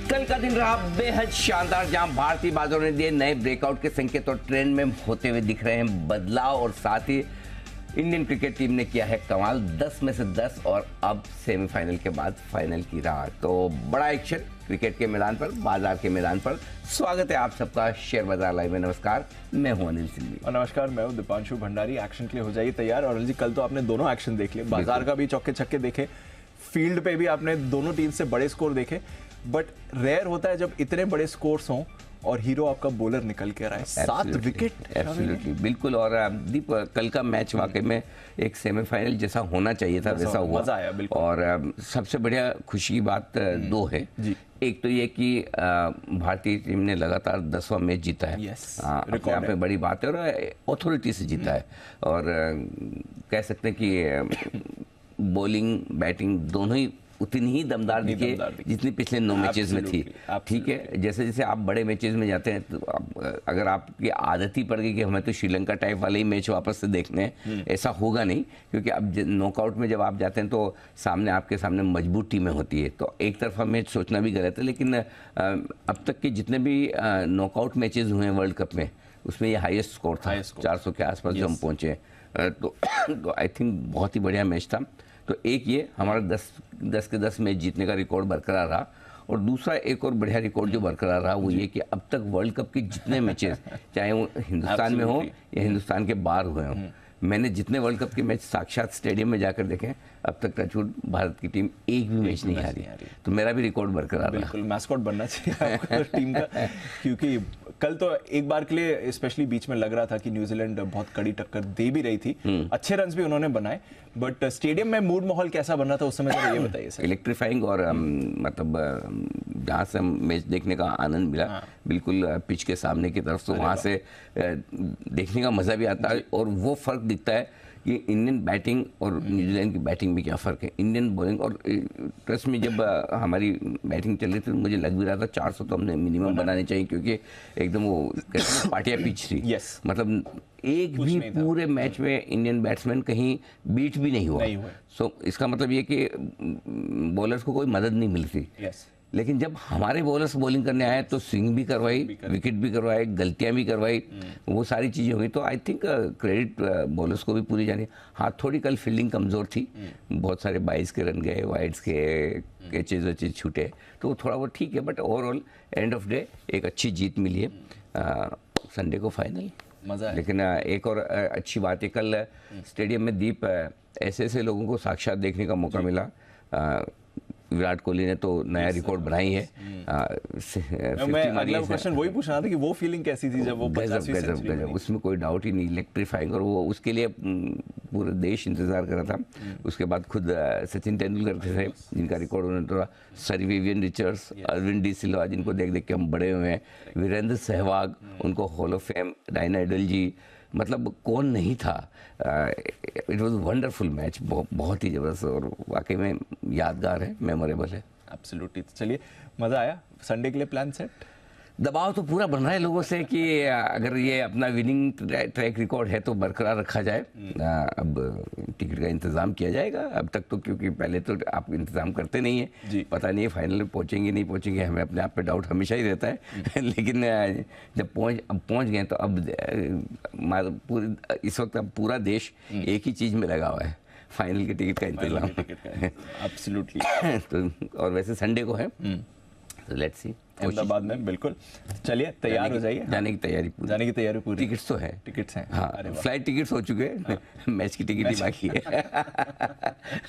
कल का दिन रहा बेहद शानदार, जहां भारतीय बाजारों ने दिए नए ब्रेकआउट के संकेत और ट्रेंड में होते हुए दिख रहे हैं बदलाव, और साथ ही इंडियन क्रिकेट टीम ने किया है कमाल, 10 में से 10 और अब सेमीफाइनल के बाद फाइनल की राह। तो बड़ा एक्शन क्रिकेट के मैदान पर, बाजार के मैदान पर। स्वागत है आप सबका शेयर बाजार लाइव में। नमस्कार, मैं हूं अनिल सिंघवी और नमस्कार, मैं हूं दीपांशु भंडारी। एक्शन के लिए हो जाइए तैयार। और जी, कल तो आपने दोनों एक्शन देख लिए, बाजार का भी चौके छक्के देखे, फील्ड पे भी आपने दोनों टीम से बड़े स्कोर देखे। बट रेयर होता है जब इतने बड़े स्कोर्स हों और हीरो आपका बॉलर निकल के रहा है। 7 विकेट। एब्सोल्युटली, बिल्कुल। और दीप, कल का मैच वाकई में एक सेमीफाइनल जैसा होना चाहिए था, वैसा हुआ। मजा आया बिल्कुल। और सबसे बढ़िया खुशी की बात दो है जी। एक तो ये कि भारतीय टीम ने लगातार 10वां मैच जीता है। अपने आप में बड़ी बात है, और अथॉरिटी से जीता है। और कह सकते हैं कि बॉलिंग बैटिंग दोनों ही उतनी ही दमदार दिखे जितनी पिछले 9 मैचेस में थी। ठीक है, जैसे जैसे आप बड़े मैचेस में जाते हैं तो अगर आपकी आदत ही पड़ गई कि हमें तो श्रीलंका टाइप वाले ही मैच वापस से देखने हैं, ऐसा होगा नहीं। क्योंकि अब नॉकआउट में जब आप जाते हैं तो सामने आपके सामने मजबूत टीमें होती है, तो एक तरफा मैच सोचना भी गलत है। लेकिन अब तक के जितने भी नॉकआउट मैचेस हुए हैं वर्ल्ड कप में, उसमें ये हाईएस्ट स्कोर था, 400 के आसपास जो हम पहुंचे। तो आई थिंक बहुत ही बढ़िया मैच था। तो एक ये हमारा 10 के 10 मैच जीतने का रिकॉर्ड बरकरार रहा, और दूसरा एक और बढ़िया रिकॉर्ड जो बरकरार रहा वो ये कि अब तक वर्ल्ड कप के जितने मैचेस, चाहे वो हिंदुस्तान में हो या हिंदुस्तान के बाहर हुए हों, मैंने जितने वर्ल्ड कप के मैच साक्षात स्टेडियम में जाकर देखे, अब तक टचवुड भारत की टीम एक भी मैच नहीं हारी। तो मेरा भी रिकॉर्ड बरकरार रहा। बिल्कुल, मैस्कॉट बनना चाहिए आपको टीम का। क्योंकि कल तो एक बार के लिए स्पेशली बीच में लग रहा था कि न्यूजीलैंड बहुत कड़ी टक्कर दे भी रही थी। अच्छे रन्स भी उन्होंने बनाए, बट स्टेडियम में मूड माहौल कैसा बन रहा था उस समय, तो ये बताइए सर। इलेक्ट्रीफाइंग, और मतलब जहाँ से मैच देखने का आनंद मिला, बिल्कुल पिच के सामने की तरफ, तो वहाँ से देखने का मज़ा भी आता है। और वो फ़र्क दिखता है कि इंडियन बैटिंग और न्यूजीलैंड की बैटिंग में क्या फ़र्क है। इंडियन बॉलिंग, और ट्रस्ट में जब हमारी बैटिंग चल रही थी तो मुझे लग भी रहा था 400 तो हमने मिनिमम बनाने चाहिए, क्योंकि एकदम वो पाटिया पिच थी। मतलब एक भी पूरे मैच में इंडियन बैट्समैन कहीं बीट भी नहीं हुआ। सो इसका मतलब ये कि बॉलर्स को कोई मदद नहीं मिलती। लेकिन जब हमारे बॉलर्स बॉलिंग करने आए तो स्विंग भी करवाई, विकेट भी करवाए, गलतियां भी करवाई, वो सारी चीज़ें हुई। तो आई थिंक क्रेडिट बॉलर्स को भी पूरी जानी। हाँ, थोड़ी कल फील्डिंग कमज़ोर थी, बहुत सारे 22 के रन गए, वाइड्स के कैचेज वचेज छूटे, तो थोड़ा वो ठीक है। But overall end of day एक अच्छी जीत मिली है। संडे को फाइनल मज़ा है। लेकिन एक और अच्छी बात है, कल स्टेडियम में दीप ऐसे ऐसे लोगों को साक्षात देखने का मौका मिला। विराट कोहली ने तो नया रिकॉर्ड बनाई है। मैं अगला क्वेश्चन वही पूछ रहा था कि वो फीलिंग कैसी थी जब वो 50वीं सेंचुरी बनी? उसमें कोई डाउट ही नहीं, इलेक्ट्रीफाइंग। और वो उसके लिए पूरा देश इंतजार कर रहा था। उसके बाद खुद सचिन तेंदुलकर थे जिनका रिकॉर्ड उन्होंने तोड़ा, sir Vivian Richards, Aravinda de Silva जिनको देख देख के हम बड़े हुए हैं, वीरेंद्र सहवाग, उनको हॉल ऑफ फेम, डायना एडल जी, मतलब कौन नहीं था। इट वाज वंडरफुल मैच, बहुत ही ज़बरदस्त, और वाकई में यादगार है, मेमोरेबल है। एब्सोल्युटली। तो चलिए, मज़ा आया। संडे के लिए प्लान सेट? दबाव तो पूरा बन रहा है लोगों से कि अगर ये अपना विनिंग ट्रैक रिकॉर्ड है तो बरकरार रखा जाए। अब टिकट का इंतज़ाम किया जाएगा। अब तक तो, क्योंकि पहले तो आप इंतज़ाम करते नहीं है, पता नहीं है फाइनल में पहुँचेंगे नहीं पहुँचेंगे, हमें अपने आप पे डाउट हमेशा ही रहता है। लेकिन जब पहुँच गए तो अब पूरे इस वक्त अब पूरा देश एक ही चीज़ में लगा हुआ है, फाइनल के टिकट का इंतज़ाम। एब्सोल्युटली। तो और वैसे संडे को है, तो लेट्स सी। अहमदाबाद में, बिल्कुल। चलिए, तैयार हो जाइए। जाने की तैयारी पूरी। टिकट्स तो है, टिकट्स हैं। हाँ, फ्लाइट टिकट्स हो चुके हैं। मैच की टिकट ही बाकी है।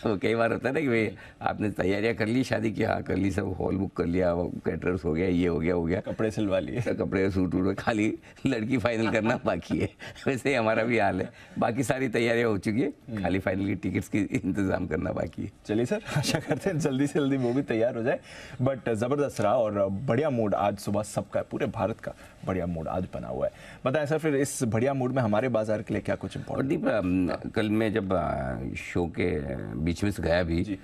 वो कई बार होता है ना कि भाई आपने तैयारियां कर ली, शादी की, हाँ कर ली, सब हॉल बुक कर लिया, कैटरर्स हो गया, ये हो गया, कपड़े सिलवा लिए, कपड़े सूट वूट, खाली लड़की फाइनल करना बाकी है। वैसे ही हमारा भी हाल है, बाकी सारी तैयारियां हो चुकी है, खाली फाइनल की टिकट्स की इंतजाम करना बाकी है। चलिए सर, आशा करते हैं जल्दी से जल्दी वो भी तैयार हो जाए। बट ज़बरदस्त रहा, और बढ़िया मूड आज सुबह सबका, पूरे भारत का बढ़िया मूड आज बना हुआ है। बताएं सर, फिर इस बढ़िया मूड में हमारे बाजार के लिए क्या कुछ इम्पोर्टेंट? कल मैं जब शो के बीच में से गया भी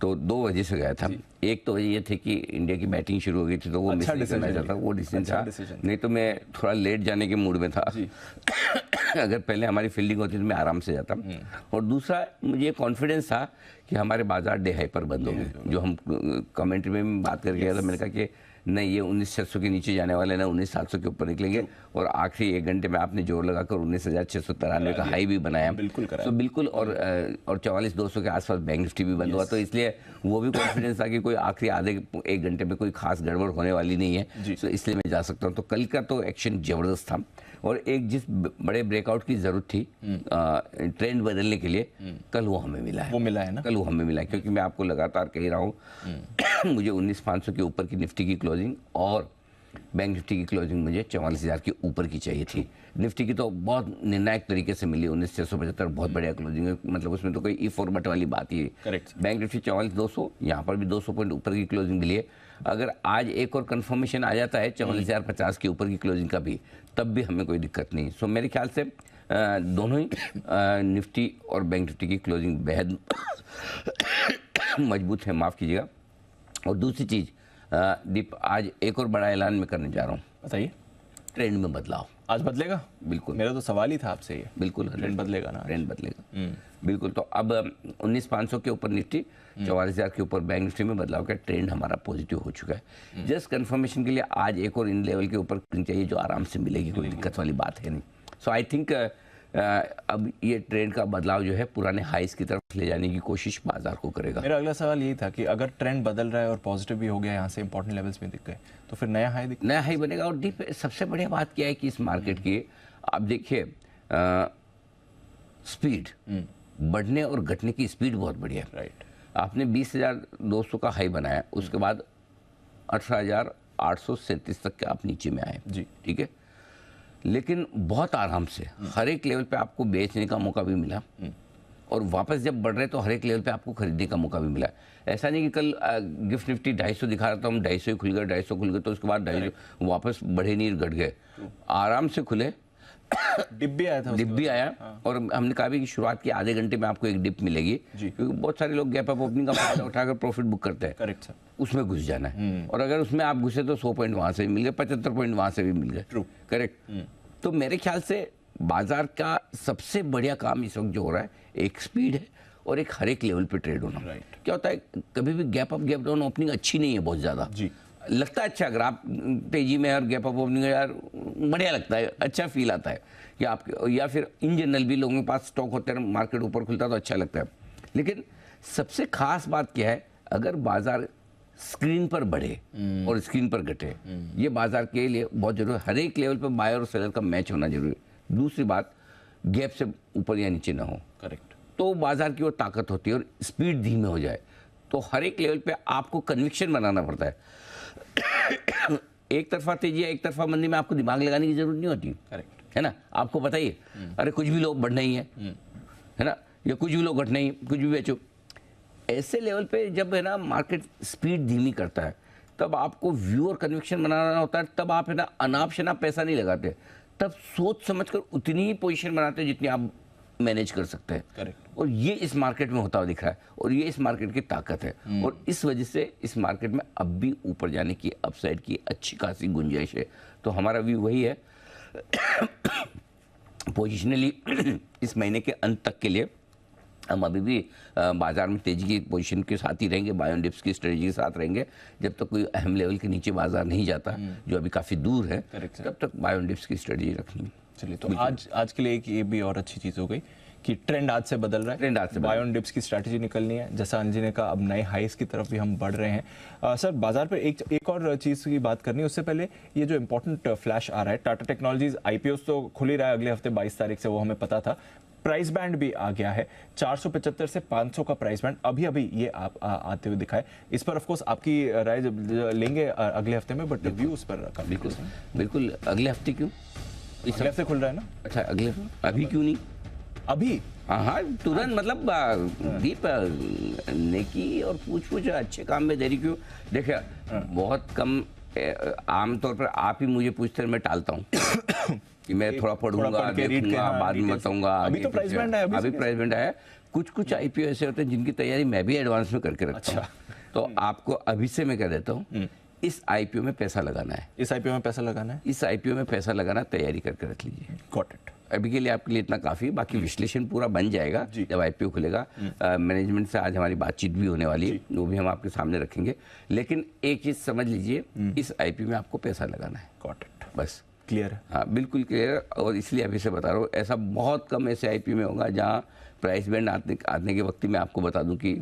तो 2 वजह से गया था। एक तो ये थे कि इंडिया की बैटिंग शुरू हो गई थी, तो वो मिस नहीं करना चाहता, वो डिसीजन था। नहीं तो मैं थोड़ा लेट जाने के मूड में था। अगर पहले हमारी फील्डिंग होती तो मैं आराम से जाता। और दूसरा मुझे कॉन्फिडेंस था कि हमारे बाजार डे हाई पर बंद होंगे, जो हम कमेंट्री में बात करके गया था। मैंने कहा कि नहीं, ये 19,600 के नीचे जाने वाले ना 19,700 के ऊपर निकलेंगे। और आखिरी 1 घंटे में आपने जोर लगाकर 19,693 का हाई भी बनाया। बिल्कुल तो बिल्कुल। और 44,200 के आसपास बैंक निफ्टी भी बंद हुआ। तो इसलिए वो भी कॉन्फिडेंस था कि कोई आखिरी आधे 1 घंटे में कोई खास गड़बड़ होने वाली नहीं है, तो इसलिए मैं जा सकता हूँ। तो कल का तो एक्शन जबरदस्त था। और एक जिस बड़े ब्रेकआउट की जरूरत थी ट्रेंड बदलने के लिए, कल वो हमें मिला है। वो मिला है ना? कल वो हमें मिला है, क्योंकि मैं आपको लगातार कह रहा हूँ मुझे 19,500 के ऊपर की निफ्टी की क्लोजिंग और बैंक निफ्टी की क्लोजिंग मुझे 44,000 के ऊपर की चाहिए थी। निफ्टी की तो बहुत निर्णायक तरीके से मिली, 19,675 बहुत बढ़िया क्लोजिंग है, मतलब उसमें तो कोई ई फॉर्मेट वाली बात ही है। करेक्ट। बैंक निफ्टी 44,200, यहाँ पर भी 200 पॉइंट ऊपर की क्लोजिंग मिली है। अगर आज एक और कंफर्मेशन आ जाता है 44,050 के ऊपर की क्लोजिंग का भी, तब भी हमें कोई दिक्कत नहीं। सो मेरे ख्याल से दोनों ही निफ्टी और बैंक निफ्टी की क्लोजिंग बेहद मजबूत है, माफ़ कीजिएगा। और दूसरी चीज़ दीप, आज एक और बड़ा ऐलान मैं करने जा रहा हूँ। बताइए। ट्रेंड में बदलाव आज बदलेगा? बिल्कुल, मेरा तो सवाल ही था आपसे ये। बिल्कुल ट्रेंड बदलेगा ना? ट्रेंड बदलेगा बिल्कुल। तो अब 19,500 के ऊपर निफ्टी, 44,000 के ऊपर बैंक निफ्टी में बदलाव का ट्रेंड हमारा पॉजिटिव हो चुका है। जस्ट कंफर्मेशन के लिए आज एक और इन लेवल के ऊपर चाहिए, जो आराम से मिलेगी, कोई दिक्कत वाली बात है नहीं। सो आई थिंक अब ये ट्रेंड का बदलाव जो है पुराने हाइस की तरफ ले जाने की कोशिश बाजार को करेगा। मेरा अगला सवाल यही था कि अगर ट्रेंड बदल रहा है और पॉजिटिव भी हो गया, यहाँ से इंपॉर्टेंट लेवल्स भी दिख गए, तो फिर नया हाई बनेगा। और डीप सबसे बढ़िया बात क्या है कि इस मार्केट की आप देखिए, स्पीड बढ़ने और घटने की स्पीड बहुत बढ़िया है। राइट। आपने 20,200 का हाई बनाया, उसके बाद 18,837 तक के आप नीचे में आए जी, ठीक है। लेकिन बहुत आराम से हर एक लेवल पे आपको बेचने का मौका भी मिला, और वापस जब बढ़ रहे तो हर एक लेवल पे आपको खरीदने का मौका भी मिला। ऐसा नहीं कि कल गिफ्ट निफ्टी 250 दिखा रहा था, हम 250 ही खुल गए, 250 खुल गए, तो उसके बाद 250 वापस बढ़े नहीं, घट गए, आराम से खुले। डिप भी आया था, डिप भी आया। और हमने कहा भी कि शुरुआत के आधे घंटे में आपको एक डिप मिलेगी, क्योंकि बहुत सारे लोग गैप अप ओपनिंग का फायदा उठाकर प्रॉफिट बुक करते हैं। Correct sir. उसमें घुस जाना है, और अगर उसमें आप घुसे तो 100 पॉइंट वहां से भी मिल गए, 75 पॉइंट वहां से भी मिल गए। ट्रू। करेक्ट। तो मेरे ख्याल से बाजार का सबसे बढ़िया काम इस वक्त जो हो रहा है, एक स्पीड है और एक हर एक लेवल पे ट्रेड होना। क्या होता है, कभी भी gap up gap down opening अच्छी नहीं है बहुत ज़्यादा जी। लगता है अच्छा, अगर आप तेजी में और गैप अप ओपनिंग यार बढ़िया लगता है, अच्छा फील आता है कि आप, या फिर इन जनरल भी लोगों के पास स्टॉक होते हैं, मार्केट ऊपर खुलता है तो अच्छा लगता है। लेकिन सबसे खास बात क्या है, अगर बाजार स्क्रीन पर बढ़े और स्क्रीन पर घटे, ये बाजार के लिए बहुत जरूरी है। हर एक लेवल पर बायर और सेलर का मैच होना जरूरी है। दूसरी बात, गैप से ऊपर या नीचे ना हो। करेक्ट। तो बाजार की ओर ताकत होती है, और स्पीड धीमे हो जाए तो हर एक लेवल पे आपको कन्विक्शन बनाना पड़ता है। एक तरफा तेजी या एक तरफा मंदी में आपको दिमाग लगाने की जरूरत नहीं होती। करेक्ट है ना, आपको पता ही है, अरे कुछ भी लो बढ़ना ही है ना, या कुछ भी लो घटना ही, कुछ भी बेचो। ऐसे लेवल पे जब है ना मार्केट स्पीड धीमी करता है, तब आपको व्यू और कन्विक्शन बनाना होता है। तब आप है ना अनाप शनाप पैसा नहीं लगाते, तब सोच समझकर उतनी ही पोजीशन बनाते हैं जितनी आप मैनेज कर सकते हैं। करेक्ट। और ये इस मार्केट में होता हुआ दिख रहा है, और ये इस मार्केट की ताकत है। और इस वजह से इस मार्केट में अब भी ऊपर जाने की, अपसाइड की अच्छी खासी गुंजाइश है। तो हमारा व्यू वही है, पोजिशनली इस महीने के अंत तक के लिए हम अभी भी बाजार में तेजी की पोजीशन के साथ ही रहेंगे, बाय ऑन डिप्स की स्ट्रेटजी के साथ रहेंगे। जब तक कोई अहम लेवल के नीचे बाजार नहीं जाता, जो अभी काफ़ी दूर है, तब तक बाय ऑन डिप्स की स्ट्रेटजी रखनी। चलिए, तो आज के लिए एक ये भी और अच्छी चीज़ हो गई कि ट्रेंड आज से बदल रहा है। ट्रेंड आज से बाय ऑन डिप्स की स्ट्रैटेजी निकलनी है, जैसा अंजी ने कहा, अब नए हाइस की तरफ भी हम बढ़ रहे हैं। सर, बाजार पर एक और चीज़ की बात करनी है, उससे पहले ये जो इंपॉर्टेंट फ्लैश आ रहा है, टाटा टेक्नोलॉजीज IPOs तो खुल ही रहा है अगले हफ्ते 22 तारीख से, वो हमें पता था। प्राइस बैंड भी आ गया है, 475 से 500 का प्राइस बैंड अभी अभी ये आप आते हुए दिखाए। इस पर ऑफ कोर्स आपकी राय लेंगे अगले हफ्ते में, बट व्यू उस पर बिल्कुल अगले हफ्ते क्यों? अगले हफ्ते खुल रहा है ना? अच्छा, अगले अभी क्यों नहीं? अभी हाँ, तुरंत, मतलब दीप नेकी और पूछ अच्छे काम में देरी क्यों? देखिए, बहुत कम आमतौर पर आप ही मुझे पूछते हैं, मैं टालता हूँ कि मैं थोड़ा पढ़ूंगा, देखूंगा, बाद में बताऊंगा। अभी तो प्राइस बैंड है, अभी प्राइस बैंड है। कुछ IPO ऐसे होते हैं जिनकी तैयारी मैं भी एडवांस में करके रखता हूँ। तो आपको अभी से मैं कह देता हूँ, इस IPO में पैसा लगाना है। इस IPO में पैसा लगाना है, इस IPO में पैसा लगाना, तैयारी करके रख लीजिए। Got it. अभी के लिए आपके लिए इतना काफ़ी, बाकी विश्लेषण पूरा बन जाएगा जब आईपीओ खुलेगा। मैनेजमेंट से आज हमारी बातचीत भी होने वाली है, वो भी हम आपके सामने रखेंगे। लेकिन एक चीज़ समझ लीजिए, इस आईपीओ में आपको पैसा लगाना है, गॉट इट, बस। क्लियर है? हाँ बिल्कुल क्लियर। और इसलिए अभी से बता रहा हूँ, ऐसा बहुत कम ऐसे आईपीओ में होगा जहाँ प्राइस बैंड आने के वक्त मैं आपको बता दूँ कि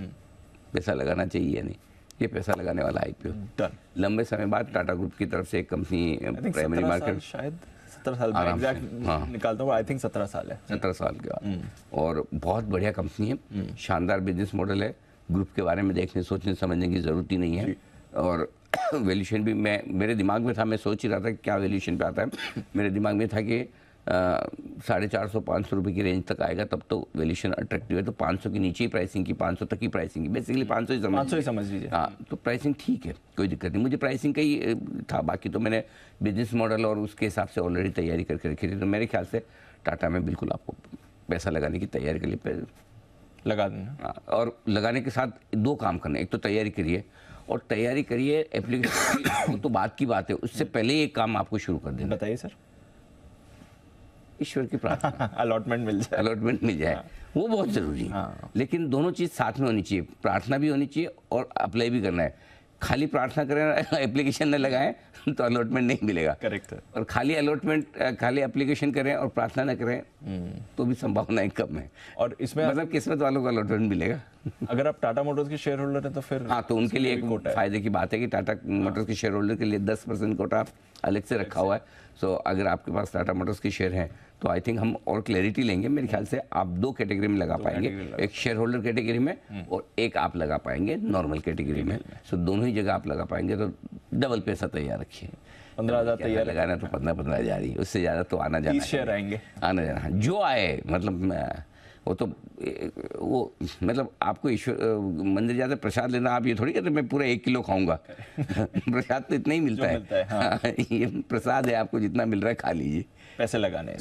पैसा लगाना चाहिए या नहीं। ये पैसा लगाने वाला आईपीओ डन। लंबे समय बाद टाटा ग्रुप की तरफ से एक कंपनी प्राइमरी मार्केट, शायद 17 साल में एग्जैक्ट निकालता हूँ, आई थिंक 17 साल है, 17 साल के बाद। और बहुत बढ़िया कंपनी है, शानदार बिजनेस मॉडल है। ग्रुप के बारे में देखने सोचने समझने की ज़रूरत ही नहीं है। और वैल्यूएशन भी मेरे दिमाग में था, मैं सोच ही रहा था कि क्या वैल्यूएशन पे आता है। मेरे दिमाग में था कि 450-500 रुपये की रेंज तक आएगा तब तो वैल्यूएशन अट्रैक्टिव है। तो 500 के नीचे ही प्राइसिंग की, 500 तक ही प्राइसिंग की, बेसिकली 500 ही समझ लीजिए। हाँ, तो प्राइसिंग ठीक है, कोई दिक्कत नहीं। मुझे प्राइसिंग का ही था, बाकी तो मैंने बिजनेस मॉडल और उसके हिसाब से ऑलरेडी तैयारी करके रखी थी। तो मेरे ख्याल से टाटा में बिल्कुल आपको पैसा लगाने की तैयारी के लिए लगा देना। और लगाने के साथ 2 काम करने, एक तो तैयारी करिए, और तैयारी करिए एप्लीकेशन तो बात की बात है, उससे पहले एक काम आपको शुरू कर देना। बताइए सर। ईश्वर की प्रार्थना अलॉटमेंट मिल जाए, वो बहुत जरूरी है। लेकिन दोनों चीज साथ में होनी चाहिए, प्रार्थना भी होनी चाहिए और अप्लाई भी करना है। खाली प्रार्थना करें, एप्लीकेशन न लगाएं तो अलॉटमेंट नहीं मिलेगा। करेक्ट है। और खाली एप्लीकेशन करें और प्रार्थना न करें तो भी संभावना कम है। और इसमें मतलब किस्मत वालों को अलॉटमेंट मिलेगा। अगर आप टाटा मोटर्स के शेयर होल्डर हैं तो फिर हाँ, तो उनके लिए एक फायदे की बात है कि टाटा मोटर्स के शेयर होल्डर के लिए 10% कोटा अलग से रखा हुआ है। सो अगर आपके पास टाटा मोटर्स के शेयर हैं तो आई थिंक हम और क्लैरिटी लेंगे। मेरे ख्याल से आप 2 कैटेगरी में लगा पाएंगे, एक शेयर होल्डर कैटेगरी में और एक आप लगा पाएंगे नॉर्मल कैटेगरी में। सो दोनों ही जगह आप लगा पाएंगे, तो डबल पैसा तैयार रखिए। 15,000 तैयार लगाना तो 15,000 ही, उससे ज़्यादा तो आना जाना, 30 शेयर आएंगे, आना जाना जो आए। मतलब वो मतलब आपको ईश्वर मंदिर जाते प्रसाद लेना, आप ये थोड़ी कहते मैं पूरा 1 किलो खाऊंगा। प्रसाद तो इतना ही मिलता है। हाँ। ये प्रसाद है, आपको जितना मिल रहा है खा लीजिए। पैसे लगाने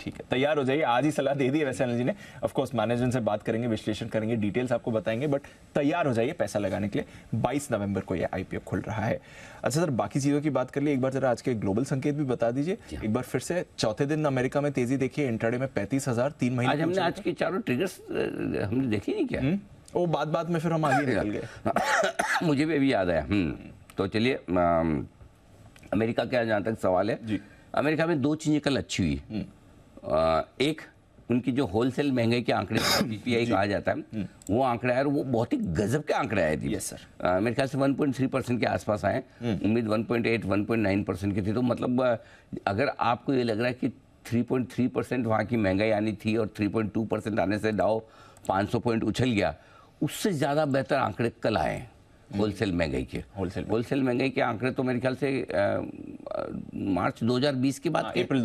ठीक है, तैयार हो जाइए। आज ही सलाह दे दी है वैसे अनिल जी ने। ऑफ कोर्स मैनेजमेंट से बात करेंगे, विश्लेषण करेंगे, डिटेल्स आपको बताएंगे, बट तैयार हो जाइए पैसा लगाने के लिए। 22 नवंबर को ये आईपीओ खुल रहा है। अच्छा सर, बाकी चीज़ों की बात कर ली, एक बार जरा आज के ग्लोबल संकेत भी बता दीजिए एक बार फिर से। चौथे दिन अमेरिका में तेजी देखिए, इंट्राडे में 35,000, 3 महीने। आज हमने आज के चारों ट्रिगर्स हमने देखी नहीं क्या? वो बात में फिर हम आगे निकल गए। मुझे भी अभी याद आया। तो चलिए, अमेरिका का जहाँ तक सवाल है जी, अमेरिका में 2 चीज़ें कल अच्छी हुई। एक, उनकी जो होलसेल महंगाई के आंकड़े पीपीआई कहा जाता है, वो आंकड़ा है, और वो बहुत ही गजब के आंकड़े आए थे। Yes sir. मेरे ख्याल से 1.3% के आसपास आए। उम्मीद 1.8-1.9% की थी। तो मतलब अगर आपको ये लग रहा है कि 3.3% वहाँ की महंगाई आनी थी और 3.2% आने से डाउ 500 पॉइंट उछल गया, उससे ज़्यादा बेहतर आंकड़े कल आए होलसेल महंगाई के। होलसेल महंगाई के आंकड़े तो मेरे ख्याल से मार्च 2020 के बाद के, अप्रैल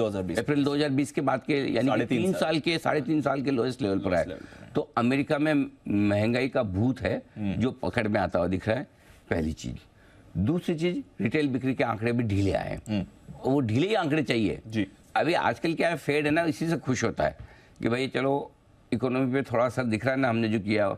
2020 के बाद के, यानी 3.5 साल के लोएस्ट लेवल पर आए। तो अमेरिका में महंगाई का भूत है जो पकड़ में आता हुआ दिख रहा है, पहली चीज। दूसरी चीज, रिटेल बिक्री के आंकड़े भी ढीले आए। वो ढीले ही आंकड़े चाहिए जी। अभी आजकल क्या है, फेड है ना, इसी से खुश होता है कि भाई चलो इकोनॉमी पे थोड़ा असर दिख रहा है ना, हमने जो किया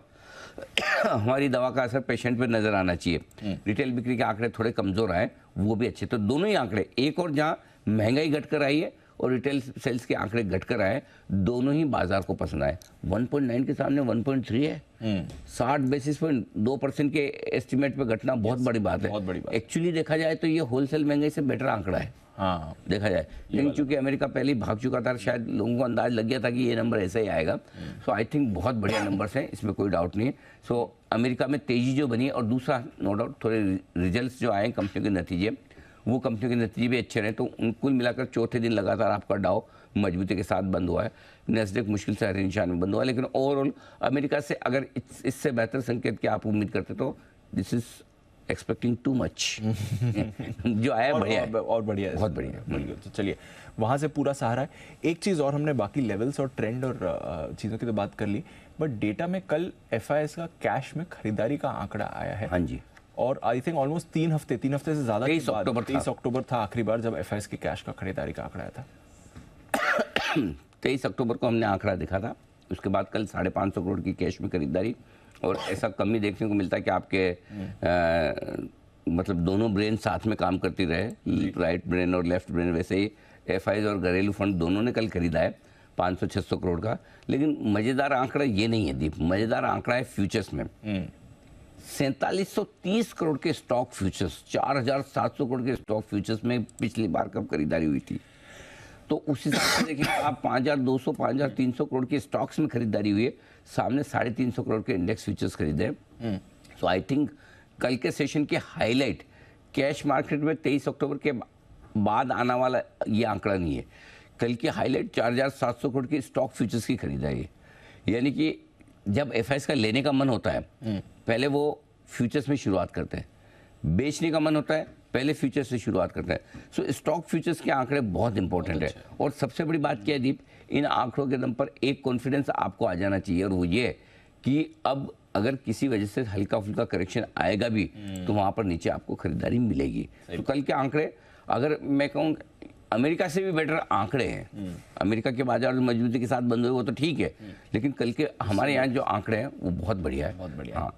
हमारी दवा का असर पेशेंट पे नजर आना चाहिए। रिटेल बिक्री के आंकड़े थोड़े कमजोर आए, वो भी अच्छे। तो दोनों ही आंकड़े, एक और जहां महंगाई घटकर आई है और रिटेल सेल्स के आंकड़े घटकर आए, दोनों ही बाजार को पसंद आए। 1.9 के सामने 1.3 है। 60 बेसिस पॉइंट 2% के एस्टिमेट पे घटना बहुत बड़ी बात है। एक्चुअली देखा जाए तो ये होलसेल महंगाई से बेटर आंकड़ा है। हाँ, देखा जाए, लेकिन चूंकि अमेरिका पहले ही भाग चुका था, शायद लोगों को अंदाज लग गया था कि ये नंबर ऐसा ही आएगा। सो आई थिंक बहुत बढ़िया नंबर्स हैं, इसमें कोई डाउट नहीं है। सो अमेरिका में तेजी जो बनी है, और दूसरा नो डाउट थोड़े रिजल्ट्स जो आए कंपनियों के नतीजे, वो कंपनियों के नतीजे भी अच्छे रहे। तो कुल मिलाकर चौथे दिन लगातार आपका डाउ मजबूती के साथ बंद हुआ है। नैस्डैक मुश्किल से हरे निशान में बंद हुआ है, लेकिन ओवरऑल अमेरिका से अगर इससे बेहतर संकेत की आप उम्मीद करते तो this is expecting too much. जो आया बढ़िया है, और बढ़िया है, बहुत बढ़िया। तो चलिए, वहाँ से पूरा सहारा है। एक चीज़ और, हमने बाकी लेवल्स और ट्रेंड और चीज़ों की तो बात कर ली, बट डेटा में कल FIS का कैश में खरीदारी का आंकड़ा आया है। हाँ जी। और आई थिंक ऑलमोस्ट 3 हफ्ते से ज़्यादा 23 अक्टूबर था आखिरी बार जब FIS के कैश का खरीदारी का आंकड़ा आया था। 23 अक्टूबर को हमने आंकड़ा देखा था। उसके बाद कल 550 करोड़ की कैश में खरीदारी, और ऐसा कम ही देखने को मिलता है कि आपके मतलब दोनों ब्रेन साथ में काम करती रहे, राइट ब्रेन और लेफ्ट ब्रेन। वैसे ही एफआईज और घरेलू फंड दोनों ने कल खरीदा है 500-600 करोड़ का। लेकिन मजेदार आंकड़ा ये नहीं है दीप, मजेदार आंकड़ा है फ्यूचर्स में। 4730 करोड़ के स्टॉक फ्यूचर्स, 4700 करोड़ के स्टॉक फ्यूचर्स में पिछली बार कब खरीदारी हुई थी। तो उस हिसाब से देखिए आप 5200 5300 करोड़ के स्टॉक्स में खरीदारी हुई है, सामने 350 करोड़ के इंडेक्स फ्यूचर्स खरीदे। सो आई थिंक कल के सेशन के हाईलाइट कैश मार्केट में 23 अक्टूबर के बाद आने वाला ये आंकड़ा नहीं है। कल की हाईलाइट 4700 करोड़ की स्टॉक फ्यूचर्स की खरीदारी है। यानी कि जब एफआईएस का लेने का मन होता है पहले वो फ्यूचर्स में शुरुआत करते हैं, बेचने का मन होता है पहले फ्यूचर्स से शुरुआत करते हैं। सो स्टॉक फ्यूचर्स के आंकड़े बहुत इंपॉर्टेंट है। और सबसे बड़ी बात क्या है दीप, इन आंकड़ों के दम पर एक कॉन्फिडेंस आपको आ जाना चाहिए, और वो ये कि अब अगर किसी वजह से हल्का फुल्का करेक्शन आएगा भी तो वहां पर नीचे आपको खरीदारी मिलेगी। तो कल के आंकड़े अगर मैं कहूँ अमेरिका से भी बेटर आंकड़े हैं। अमेरिका के बाजार मजबूती के साथ बंद हुए वो तो ठीक है, लेकिन कल के हमारे यहाँ जो आंकड़े हैं वो बहुत बढ़िया है। बहुत बढ़िया। हाँ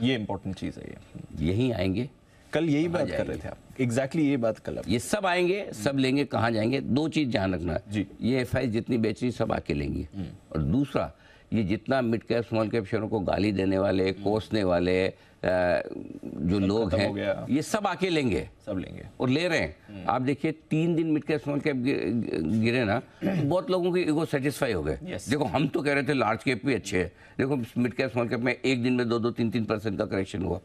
ये इंपॉर्टेंट चीज़ है, ये यही आएंगे। कल यही बात कर रहे थे आप, एग्जैक्टली ये बात कल आप, ये सब आएंगे, सब लेंगे, कहाँ जाएंगे। दो चीज ध्यान रखना जी, ये एफआई जितनी बेच रही सब आके लेंगी। और दूसरा ये जितना मिड कैप स्मॉल कैप शेयरों को गाली देने वाले, कोसने वाले जो लोग हैं ये सब आके लेंगे, सब लेंगे और ले रहे हैं। आप देखिए 3 दिन मिड कैप स्मॉल कैप गिरे ना, बहुत लोगों की ईगो सेटिस्फाई हो गए। देखो हम तो कह रहे थे लार्ज कैप भी अच्छे है, देखो मिड कैप स्मॉल कैप में एक दिन में 2-3% का करेक्शन हुआ।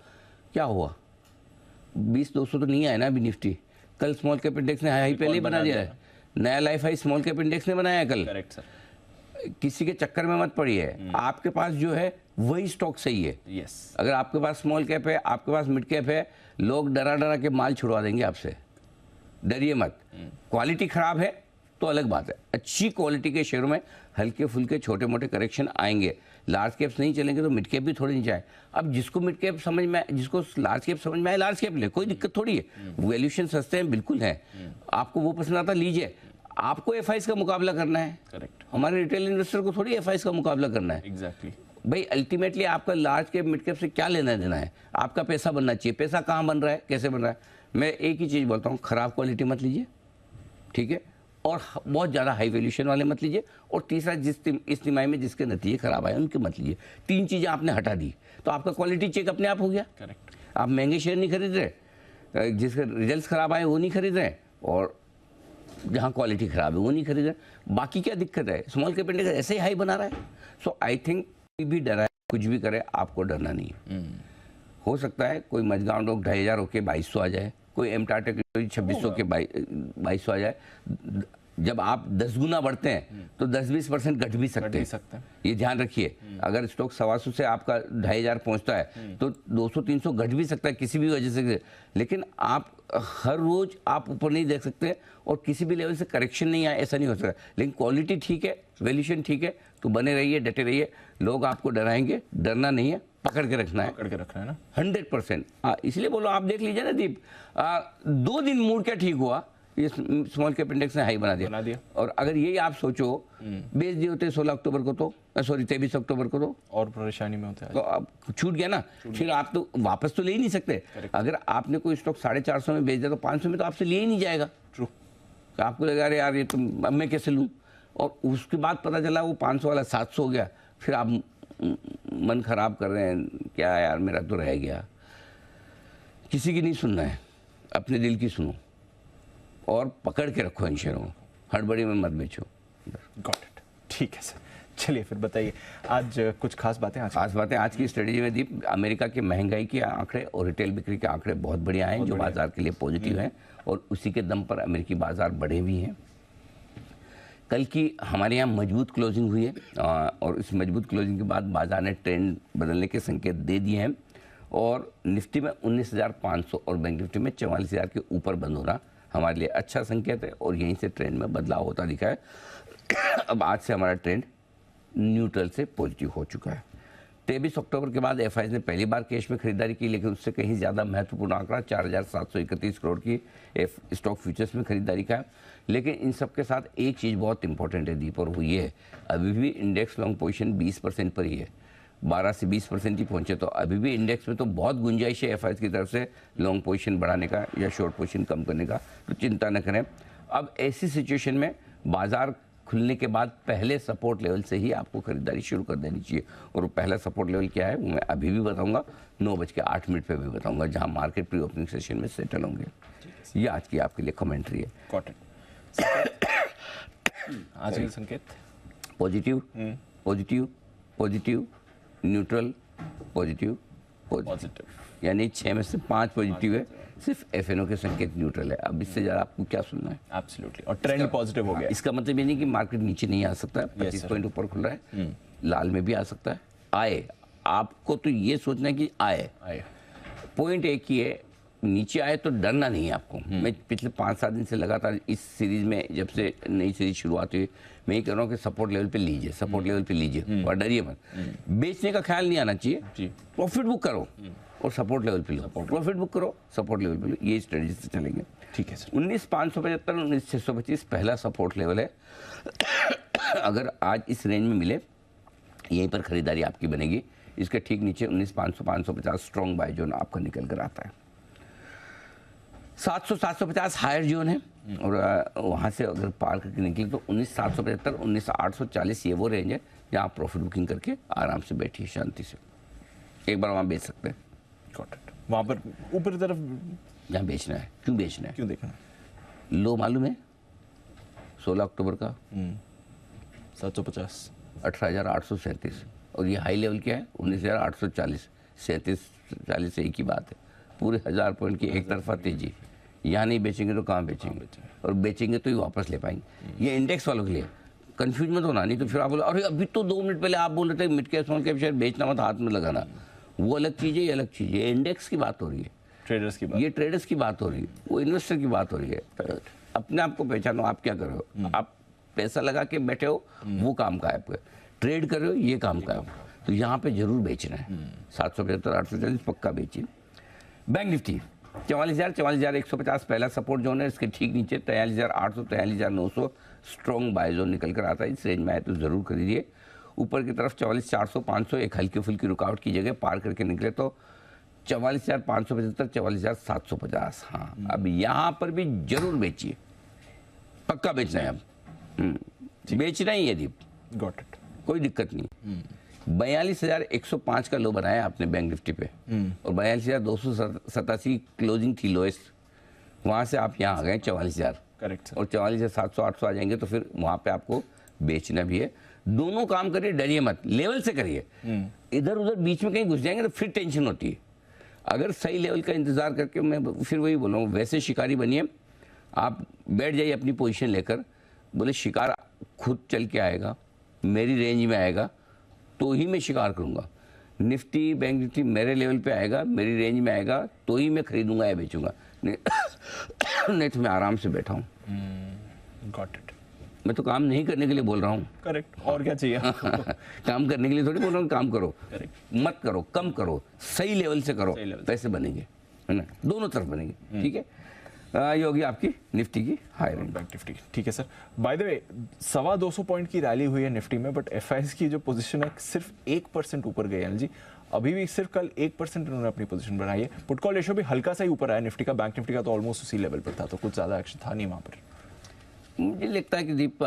क्या हुआ? 20-200 तो नहीं आया ना अभी निफ्टी। कल स्मॉल कैप इंडेक्स ने हाई पहले ही बना दिया है, नया life high small cap index ने बनाया है कल। करेक्ट सर, किसी के चक्कर में मत पड़िए, आपके पास जो है वही स्टॉक सही है। यस, अगर आपके पास स्मॉल कैप है, आपके पास मिड कैप है, लोग डरा डरा के माल छुड़वा देंगे आपसे, डरिए मत। क्वालिटी खराब है तो अलग बात है, अच्छी क्वालिटी के शेयरों में हल्के फुल्के छोटे मोटे करेक्शन आएंगे। लार्ज कैप्स नहीं चलेंगे तो मिड कैप भी थोड़ी नीचे आए। अब जिसको मिड कैप समझ में, जिसको लार्ज कैप समझ में आए लार्ज कैप ले, कोई दिक्कत थोड़ी है। वैल्यूएशन सस्ते हैं, बिल्कुल है। आपको वो पसंद आता लीजिए, आपको एफआईएस का मुकाबला करना है। करेक्ट, हमारे रिटेल इन्वेस्टर को थोड़ी एफआईएस का मुकाबला करना है। एग्जैक्टली भाई अल्टीमेटली आपका लार्ज कैप मिड कैप से क्या लेना देना है, आपका पैसा बनना चाहिए। पैसा कहाँ बन रहा है, कैसे बन रहा है? मैं एक ही चीज़ बोलता हूँ, खराब क्वालिटी मत लीजिए, ठीक है, और बहुत ज़्यादा हाई वैल्यूएशन वाले मत लीजिए, और तीसरा इस तिमाही में जिसके नतीजे खराब आए उनके मत लीजिए। 3 चीज़ें आपने हटा दी तो आपका क्वालिटी चेक अपने आप हो गया। करेक्ट, आप महंगे शेयर नहीं खरीद रहे, जिसके रिजल्ट खराब आए वो नहीं खरीद रहे, और जहाँ क्वालिटी खराब है वो नहीं खरीद रहे। बाकी क्या दिक्कत है? स्मॉल कैप इंडेक्स ऐसे ही हाई बना रहा है। सो आई थिंक भी डरा है, कुछ भी करे आपको डरना नहीं है। हो सकता है कोई मजगांव लोग 2500 होके 2200 आ जाए, कोई एमटाटे 2600 के 2200 आ जाए। जब आप 10 गुना बढ़ते हैं तो 10-20% घट भी सकते हैं, ये ध्यान रखिए। अगर स्टॉक 125 से आपका 2500 पहुंचता है तो 200-300 घट भी सकता है किसी भी वजह से। लेकिन आप हर रोज आप ऊपर नहीं देख सकते, और किसी भी लेवल से करेक्शन नहीं आए ऐसा नहीं हो सकता। लेकिन क्वालिटी ठीक है, वैल्यूएशन ठीक है, तो बने रहिए, डटे रहिए। लोग आपको डराएंगे, डरना नहीं है, पकड़ के रखना है, पकड़ के रखना है ना 100%। इसलिए बोलो, आप देख लीजिए ना दीप, 2 दिन मूड क्या ठीक हुआ, ये स्मॉल कैप इंडेक्स ने हाई बना दिया। और अगर यही आप सोचो बेच दिए होते 16 अक्टूबर को तो, सॉरी 23 अक्टूबर को तो और परेशानी में होते हैं, तो अब छूट गया ना। फिर आप तो वापस तो ले ही नहीं सकते। अगर आपने कोई स्टॉक 450 में बेच दिया तो 500 में तो आपसे लिए ही नहीं जाएगा। ट्रू, तो आपको लगा अरे यार ये तो अब मैं कैसे लूँ, और उसके बाद पता चला वो 500 वाला 700 हो गया, फिर आप मन खराब कर रहे हैं, क्या यार मेरा तो रह गया। किसी की नहीं सुनना है, अपने दिल की सुनो, और पकड़ के रखो इन शेयरों को, हड़बड़ी में मत बेचो। गॉट इट, ठीक है सर। चलिए फिर बताइए आज कुछ खास बातें। आज की स्ट्रेटजी में दीप, अमेरिका के महंगाई के आंकड़े और रिटेल बिक्री के आंकड़े बहुत बढ़िया हैं, जो बाजार के लिए पॉजिटिव हैं, और उसी के दम पर अमेरिकी बाजार बढ़े भी हैं। कल की हमारे यहाँ मजबूत क्लोजिंग हुई है, और इस मजबूत क्लोजिंग के बाद बाजार ने ट्रेंड बदलने के संकेत दे दिए हैं, और निफ्टी में 19,500 और बैंक निफ्टी में 44,000 के ऊपर बंद होना हमारे लिए अच्छा संकेत है, और यहीं से ट्रेंड में बदलाव होता दिखा है। अब आज से हमारा ट्रेंड न्यूट्रल से पॉजिटिव हो चुका है। 23 अक्टूबर के बाद एफआईएस ने पहली बार कैश में खरीदारी की, लेकिन उससे कहीं ज़्यादा महत्वपूर्ण आंकड़ा 4,731 करोड़ की स्टॉक फ्यूचर्स में खरीदारी का है। लेकिन इन सब के साथ एक चीज़ बहुत इंपॉर्टेंट है दीप, और वो ये है, अभी भी इंडेक्स लॉन्ग पोजीशन 20% पर ही है, 12 से 20% ही पहुंचे। तो अभी भी इंडेक्स में तो बहुत गुंजाइश है एफआईएस की तरफ से लॉन्ग पोजीशन बढ़ाने का या शॉर्ट पोजीशन कम करने का, तो चिंता न करें। अब ऐसी सिचुएशन में बाजार खुलने के बाद पहले सपोर्ट लेवल से ही आपको खरीदारी शुरू कर देनी चाहिए। और वो पहला सपोर्ट लेवल क्या है वो मैं अभी भी बताऊंगा, 9:08 पे भी बताऊंगा, जहां मार्केट प्री ओपनिंग सेशन में सेटल होंगे। ये आज की आपके लिए कमेंट्री है। आज के संकेत positive positive positive neutral positive positive, यानी 6 में से 5 पॉजिटिव है, सिर्फ एफएनओ के संकेत न्यूट्रल है। अब इससे ज़्यादा आपको क्या सुनना है? एब्सोल्युटली, और ट्रेंड पॉजिटिव हो गया। इसका मतलब ये नहीं कि मार्केट नीचे नहीं आ सकता है, 25 पॉइंट ऊपर खुल रहा है, लाल में भी आ सकता है। आए, आपको तो ये सोचना है कि आए। पॉइंट एक ही है, नीचे आए तो डरना नहीं है आपको। मैं पिछले 5-7 दिन से लगातार इस सीरीज में, जब से नई सीरीज शुरुआत हुई, मैं ये कह रहा हूँ कि सपोर्ट लेवल पे लीजिए, सपोर्ट लेवल पे लीजिए और डरिए मत। बेचने का ख्याल नहीं आना चाहिए, प्रॉफिट बुक करो और सपोर्ट लेवल पे लो, प्रॉफिट बुक करो, सपोर्ट लेवल पे लो, ये स्ट्रेटजी से चलेंगे। ठीक है सर। 19,575 19,625 पहला सपोर्ट लेवल है। अगर आज इस रेंज में मिले, यहीं पर खरीदारी आपकी बनेगी। इसके ठीक नीचे 19,500 550 स्ट्रॉन्ग बाय जोन आपका निकल कर आता है। 700 750 हायर जोन है, और वहाँ से अगर पार करके निकले तो 19,775 19,840 ये वो रेंज है जहाँ आप प्रॉफिट बुकिंग करके आराम से बैठिए शांति से, एक बार वहाँ बेच सकते हैं। वहाँ पर ऊपर तरफ जहाँ बेचना है, क्यों बेचना है, क्यों देखना है? लो मालूम है 16 अक्टूबर का 750 18,837, और ये हाई लेवल क्या है 19,840। 37-40 से एक ही बात है, पूरे 1000 पॉइंट की एक तरफा तेजी। यहाँ नहीं बेचेंगे तो कहाँ बेचेंगे, और बेचेंगे तो ही वापस ले पाएंगे। ये इंडेक्स वालों के लिए कंफ्यूज मत होना, नहीं तो फिर आप बोले अरे अभी तो 2 मिनट पहले आप बोल रहे थे mid cap small cap share बेचना मत, हाथ में लगाना। वो अलग चीज़ है, ये अलग चीज़ है। इंडेक्स की बात हो रही है, ट्रेडर्स की बात, ये ट्रेडर्स की बात हो रही है, वो इन्वेस्टर की बात हो रही है। अपने आप को पहचानो, आप क्या कर रहे हो। आप पैसा लगा के बैठे हो, वो काम का है आपका। ट्रेड कर रहे हो, ये काम का है। तो यहाँ पे जरूर बेचना है। 775 840 पक्का बेचिए। बैंक निफ्टी 44,000 44,150 पहला सपोर्ट जोन है। इसके ठीक नीचे 43,800 43,900 स्ट्रॉन्ग बाय जोन निकल कर आता है। इस रेंज में आए तो जरूर खरीदिए। ऊपर की तरफ 44,400 500 एक हल्की फुल्की रुकावट की जगह पार करके निकले तो 44,575 44,750। हाँ, अब यहाँ पर भी जरूर बेचिए, पक्का बेचना है। अब बेचना ही है दीप, गॉट इट, कोई दिक्कत नहीं। 42,105 का लो बनाया आपने बैंक निफ्टी पे, और 42,287 क्लोजिंग थी लोएस्ट। वहां से आप यहाँ आ गए 44,000, करेक्ट, और 44,700 800 आ जाएंगे तो फिर वहां पे आपको बेचना भी है। दोनों काम करिए, डरिए मत, लेवल से करिए। इधर उधर बीच में कहीं घुस जाएंगे तो फिर टेंशन होती है। अगर सही लेवल का इंतजार करके, मैं फिर वही बोल रहा हूँ, वैसे शिकारी बनिए। आप बैठ जाइए अपनी पोजीशन लेकर, बोले शिकार खुद चल के आएगा, मेरी रेंज में आएगा तो ही मैं शिकार करूंगा। निफ्टी बैंक निफ्टी मेरे लेवल पे आएगा, मेरी रेंज में आएगा तो ही मैं खरीदूंगा या बेचूंगा, नहीं तो मैं आराम से बैठा हूँ। Got it. मैं तो काम नहीं करने के लिए बोल रहा हूँ, करेक्ट, और क्या चाहिए काम करने के लिए थोड़ी बोल रहा हूँ। काम करो, करेक्ट, मत करो, कम करो, सही लेवल से करो, पैसे बनेंगे, है ना, दोनों तरफ बनेंगे। ठीक है, ये होगी आपकी निफ्टी की हाई रेंज। बैंक निफ्टी, ठीक है sir. By the way 250 point की रैली हुई है निफ्टी में, बट एफआईएस की जो पोजीशन है सिर्फ 1% ऊपर गई है जी। अभी भी सिर्फ कल 1% उन्होंने अपनी पोजीशन बनाई है। पुट कॉल रेशियो भी हल्का सा ही ऊपर आया निफ्टी का, बैंक निफ्टी का तो ऑलमोस्ट उसी लेवल पर था, तो कुछ ज्यादा एक्शन था नहीं वहां पर। मुझे लगता है कि दीप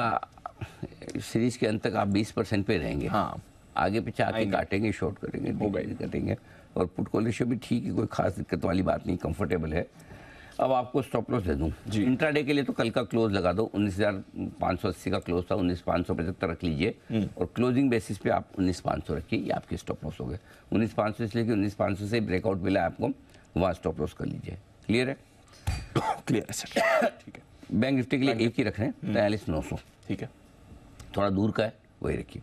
सीरीज के अंत तक आप 20% पे रहेंगे। हाँ, आगे पीछे आके काटेंगे, शॉर्ट करेंगे, कटेंगे। और पुट कॉल रेशियो भी ठीक है, कोई खास दिक्कत वाली बात नहीं, कंफर्टेबल है। अब आपको स्टॉप लॉस दे दूं इंट्राडे के लिए, तो कल का क्लोज लगा दो। 19,580 का क्लोज था, 19,575 रख लीजिए, और क्लोजिंग बेसिस पे आप 19,500 रखिए, ये आपके स्टॉप लॉस हो गए। 19,500 इसलिए कि 19,500 से ब्रेकआउट मिला आपको, वहाँ स्टॉप लॉस कर लीजिए। क्लियर है? क्लियर है सर, ठीक है। बैंक निफ्टी के लिए एक ही रख रहे हैं, 43,900, ठीक है, थोड़ा दूर का है, वही रखिए।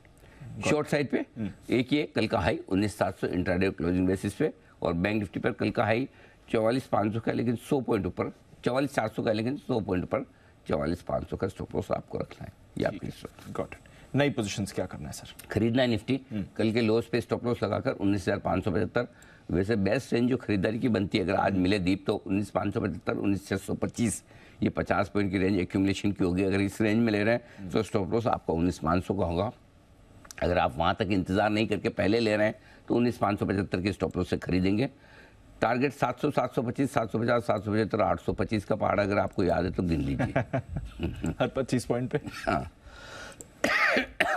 शॉर्ट साइड पे एक ही कल का हाई 19,700 इंट्राडे क्लोजिंग बेसिस पे, और बैंक निफ्टी पर कल का हाई 44,500 का, लेकिन 100 पॉइंट ऊपर, 44,400 का, लेकिन 100 पॉइंट ऊपर 44,500 का स्टॉप लॉस आपको रखना है। ये आपकी गॉट इट। नई पोजीशंस क्या करना है सर? खरीदना है निफ्टी, कल के लोस पे स्टॉप लॉस लगाकर 19,575। वैसे बेस्ट रेंज जो खरीदारी की बनती है, अगर आज मिले दीप तो 19,575 19,625, ये 50 पॉइंट की रेंज एक्यूमुलेशन की होगी। अगर इस रेंज में ले रहे हैं तो स्टॉप लॉस आपका 19,500 का होगा। अगर आप वहाँ तक इंतजार नहीं करके पहले ले रहे हैं तो 19,575 के स्टॉप लॉस से खरीदेंगे। टारगेट 700, 725, 750, 775, 825 का पहाड़ अगर आपको याद है तो गिन लीजिए। हर 25 पॉइंट पे। हाँ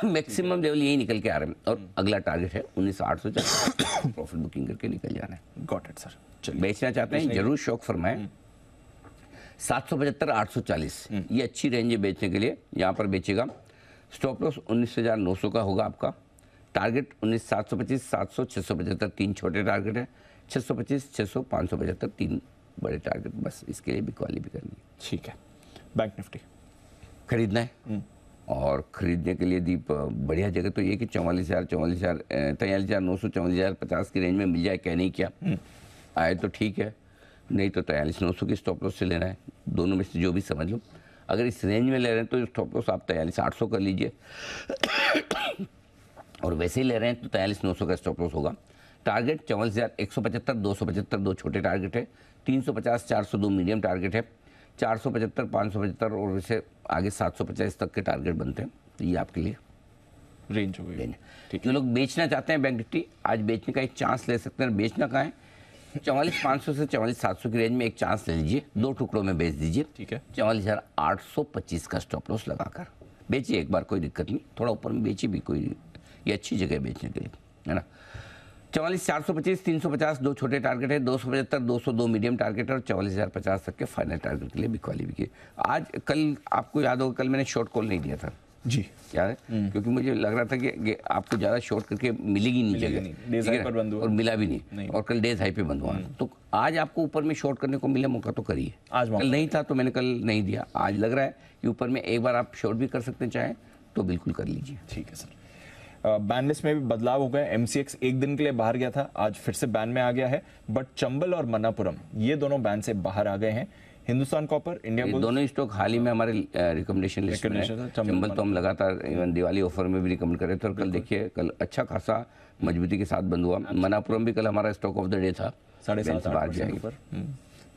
मैक्सिमम लेवल यही निकल के आ रहे हैं और अगला टारगेट है 19,840 प्रॉफिट बुकिंग करके निकल जाना है। Got it sir. चलिए, बेचना चाहते हैं जरूर शौक फरमाएं। 775, 840 ये अच्छी रेंज है बेचने के लिए, यहाँ पर बेचेगा। स्टॉप लॉस 19,900 का होगा आपका। टारगेट 19,725, 700, 675 तीन छोटे टारगेट है, 625, 600, 575 तीन बड़े टारगेट। बस इसके लिए भी क्वाली भी करनी है। ठीक है, बैंक निफ्टी खरीदना है और खरीदने के लिए दीप बढ़िया जगह तो ये कि 44,000, 43,900, 44,050 की रेंज में मिल जाए, कह नहीं क्या आए तो ठीक है, नहीं तो 43,900 की स्टॉप लॉस से लेना है। दोनों में से जो भी समझ लो। अगर इस रेंज में ले रहे हैं तो स्टॉप लॉस आप 43,800 कर लीजिए और वैसे ही ले रहे हैं तो 43,900 का स्टॉप लॉस होगा। टारगेट 44,175, 275 दो छोटे टारगेट है, 350, 402 मीडियम टारगेट है, 475, 575 और वैसे आगे 750 तक के टारगेट बनते हैं। तो ये आपके लिए रेंज हो गई। जो लोग बेचना चाहते हैं बैंक निफ्टी आज बेचने का एक चांस ले सकते हैं। बेचना कहाँ है? 44,500 से 44,700 की रेंज में एक चांस ले लीजिए, 2 टुकड़ों में बेच दीजिए। ठीक है, 44,825 का स्टॉप लॉस लगाकर बेचिए एक बार, कोई दिक्कत नहीं। थोड़ा ऊपर में बेचिए भी, कोई ये अच्छी जगह है बेचने के लिए, है ना। 44,425, 350 दो छोटे टारगेट है, 275, 202 मीडियम टारगेट है और 44,050 तक के फाइनल टारगेट के लिए भी क्वाली भी की। आज कल आपको याद होगा, कल मैंने शॉर्ट कॉल नहीं दिया था जी, याद है, क्योंकि मुझे लग रहा था कि आपको ज़्यादा शॉर्ट करके मिलेगी नहीं जगह और मिला भी नहीं और कल डेज हाई पे बंद हुआ। तो आज आपको ऊपर में शॉर्ट करने को मिले मौका तो करिए। आज कल नहीं था तो मैंने कल नहीं दिया, आज लग रहा है कि ऊपर में एक बार आप शॉर्ट भी कर सकते हैं चाहें तो बिल्कुल कर लीजिए। ठीक है सर। बैन लिस्ट में भी बदलाव हो गए। एमसीएक्स एक दिन के लिए बाहर गया था, आज फिर से बैन में आ गया है, बट चंबल और मन्नापुरम ये दोनों बैन से बाहर आ गए हैं। हिंदुस्तान कॉपर, इंडिया बुल्स दोनों स्टॉक हाल ही में हमारे रिकमेंडेशन लिस्ट में है। चंबल तो हम लगातार इवन दिवाली ऑफर में भी रिकमेंड कर रहे थे और कल देखिए कल अच्छा खासा मजबूती के साथ बंद हुआ। मन्नापुरम भी कल हमारा स्टॉक ऑफ द डे था, 7.5% ऊपर,